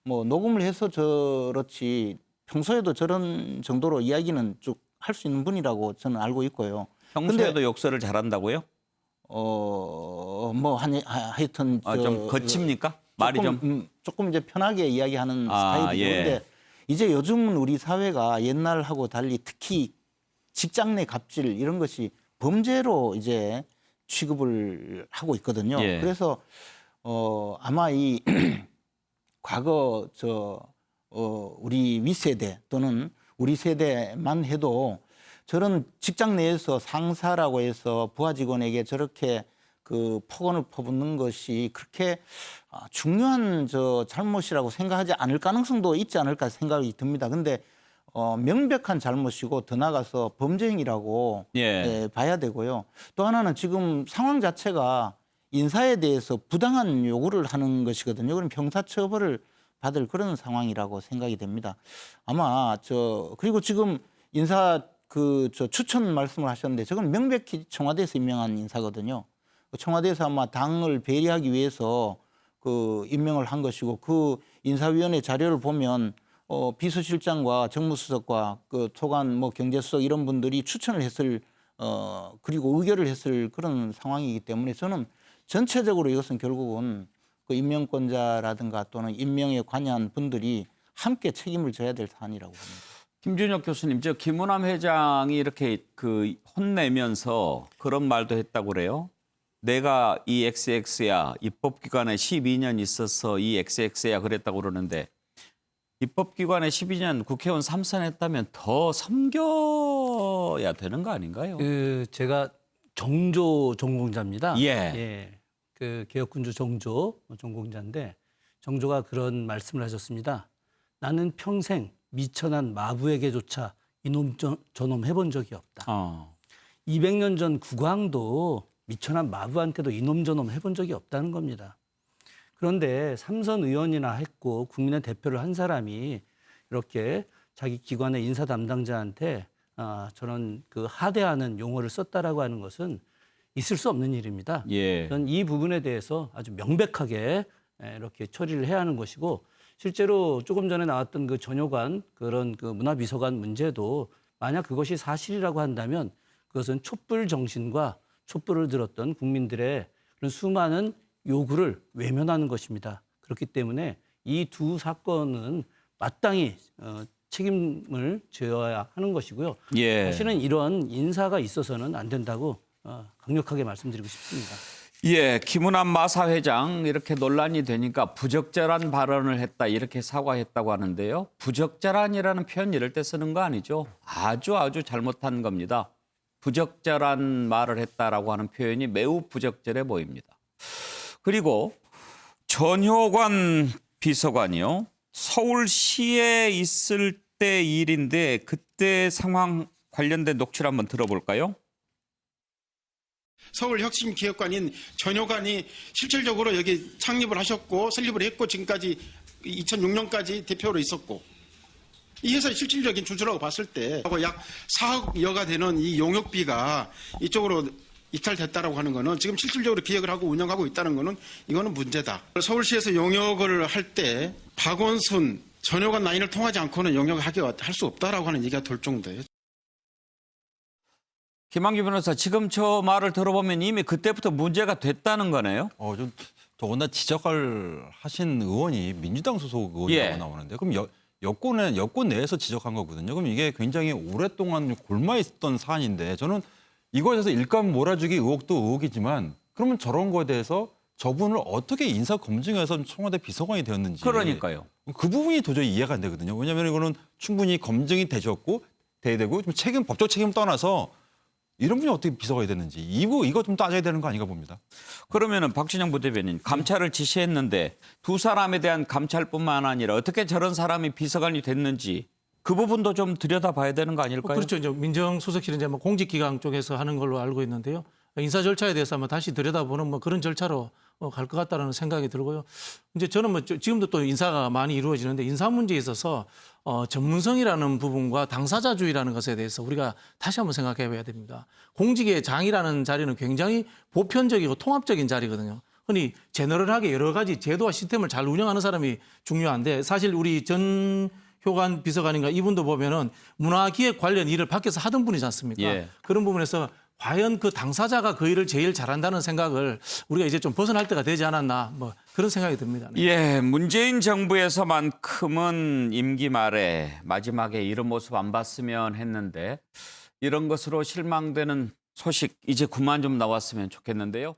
[SPEAKER 5] 뭐 녹음을 해서 저렇지 평소에도 저런 정도로 이야기는 쭉 할 수 있는 분이라고 저는 알고 있고요.
[SPEAKER 4] 평소에도 욕설을 잘한다고요?
[SPEAKER 5] 뭐 하여튼
[SPEAKER 4] 좀 거칩니까? 말이
[SPEAKER 5] 조금 이제 편하게 이야기하는 스타일이죠.
[SPEAKER 4] 예.
[SPEAKER 5] 그런데 이제 요즘은 우리 사회가 옛날하고 달리 특히 직장 내 갑질 이런 것이 범죄로 이제 취급을 하고 있거든요.
[SPEAKER 4] 예.
[SPEAKER 5] 그래서 아마 이 과거 우리 윗세대 또는 우리 세대만 해도 저런 직장 내에서 상사라고 해서 부하 직원에게 저렇게 그 폭언을 퍼붓는 것이 그렇게 중요한 잘못이라고 생각하지 않을 가능성도 있지 않을까 생각이 듭니다. 근데 명백한 잘못이고 더 나아가서 범죄 행위라고 봐야 되고요. 또 하나는 지금 상황 자체가 인사에 대해서 부당한 요구를 하는 것이거든요. 그럼 형사처벌을 받을 그런 상황이라고 생각이 됩니다. 아마 그리고 지금 인사 추천 말씀을 하셨는데 저건 명백히 청와대에서 임명한 인사거든요. 청와대에서 아마 당을 배려하기 위해서 임명을 한 것이고 그 인사위원회 자료를 보면 비서실장과 정무수석과 소관 경제수석 이런 분들이 추천을 했을 그리고 의결을 했을 그런 상황이기 때문에 저는 전체적으로 이것은 결국은 그 임명권자라든가 또는 임명에 관여한 분들이 함께 책임을 져야 될 사안이라고 봅니다.
[SPEAKER 4] 김준혁 교수님, 김은남 회장이 이렇게 혼내면서 그런 말도 했다고 그래요. 내가 이 XX야, 입법기관에 12년 있어서 이 XX야 그랬다고 그러는데 입법기관에 12년 국회의원 3선 했다면 더 섬겨야 되는 거 아닌가요?
[SPEAKER 7] 제가 정조 전공자입니다.
[SPEAKER 4] 예.
[SPEAKER 7] 그 개혁군주 정조 전공자인데 정조가 그런 말씀을 하셨습니다. 나는 평생 미천한 마부에게조차 이놈 저놈 해본 적이 없다. 200년 전 국왕도 미천한 마부한테도 이놈 저놈 해본 적이 없다는 겁니다. 그런데 3선 의원이나 했고 국민의 대표를 한 사람이 이렇게 자기 기관의 인사 담당자한테 저런 하대하는 용어를 썼다라고 하는 것은 있을 수 없는 일입니다. 저는 이 부분에 대해서 아주 명백하게 이렇게 처리를 해야 하는 것이고 실제로 조금 전에 나왔던 그 전효관 그런 문화비서관 문제도 만약 그것이 사실이라고 한다면 그것은 촛불 정신과 촛불을 들었던 국민들의 그런 수많은 요구를 외면하는 것입니다. 그렇기 때문에 이 두 사건은 마땅히 책임을 져야 하는 것이고요. 사실은 이런 인사가 있어서는 안 된다고 강력하게 말씀드리고 싶습니다.
[SPEAKER 4] 김은남 마사 회장 이렇게 논란이 되니까 부적절한 발언을 했다 이렇게 사과했다고 하는데요. 부적절한이라는 표현 이럴 때 쓰는 거 아니죠. 아주 잘못한 겁니다. 부적절한 말을 했다라고 하는 표현이 매우 부적절해 보입니다. 그리고 전효관 비서관이요. 서울시에 있을 때 일인데 그때 상황 관련된 녹취를 한번 들어볼까요?
[SPEAKER 18] 서울혁신기획관인 전효관이 실질적으로 여기 창립을 하셨고 설립을 했고 지금까지 2006년까지 대표로 있었고 이 회사의 실질적인 주주라고 봤을 때 약 4억여가 되는 이 용역비가 이쪽으로 이탈됐다라고 하는 거는 지금 실질적으로 기획을 하고 운영하고 있다는 거는 이거는 문제다. 서울시에서 용역을 할 때 박원순, 전효관 라인을 통하지 않고는 용역을 할 수 없다라고 하는 얘기가 돌 정도예요.
[SPEAKER 4] 김한규 변호사, 지금 저 말을 들어보면 이미 그때부터 문제가 됐다는 거네요?
[SPEAKER 9] 좀 더구나 지적을 하신 의원이 민주당 소속 의원이라고 나오는데 그럼 여권 내에서 지적한 거거든요. 그럼 이게 굉장히 오랫동안 골마 있었던 사안인데 저는 이거에 대해서 일감 몰아주기 의혹도 의혹이지만 그러면 저런 거에 대해서 저분을 어떻게 인사 검증해서 청와대 비서관이 되었는지
[SPEAKER 4] 그러니까요.
[SPEAKER 9] 그 부분이 도저히 이해가 안 되거든요. 왜냐하면 이거는 충분히 검증이 되셨고 되고 좀 법적 책임 떠나서 이런 분이 어떻게 비서관이 됐는지 이거 좀 따져야 되는 거 아닌가 봅니다.
[SPEAKER 4] 그러면은 박진영 부대변인 감찰을 지시했는데 두 사람에 대한 감찰뿐만 아니라 어떻게 저런 사람이 비서관이 됐는지 그 부분도 좀 들여다봐야 되는 거 아닐까요?
[SPEAKER 2] 그렇죠. 이제 민정수석실은 이제 공직기강 쪽에서 하는 걸로 알고 있는데요. 인사 절차에 대해서 한번 다시 들여다보는 그런 절차로 갈 것 같다는 생각이 들고요. 이제 저는 지금도 또 인사가 많이 이루어지는데 인사 문제에 있어서 전문성이라는 부분과 당사자주의라는 것에 대해서 우리가 다시 한번 생각해 봐야 됩니다. 공직의 장이라는 자리는 굉장히 보편적이고 통합적인 자리거든요. 흔히 제너럴하게 여러 가지 제도와 시스템을 잘 운영하는 사람이 중요한데 사실 우리 전효관 비서관인가 이분도 보면은 문화기획 관련 일을 밖에서 하던 분이지 않습니까? 그런 부분에서 과연 그 당사자가 그 일을 제일 잘한다는 생각을 우리가 이제 좀 벗어날 때가 되지 않았나 그런 생각이 듭니다.
[SPEAKER 4] 문재인 정부에서만큼은 임기 말에 마지막에 이런 모습 안 봤으면 했는데 이런 것으로 실망되는 소식 이제 그만 좀 나왔으면 좋겠는데요.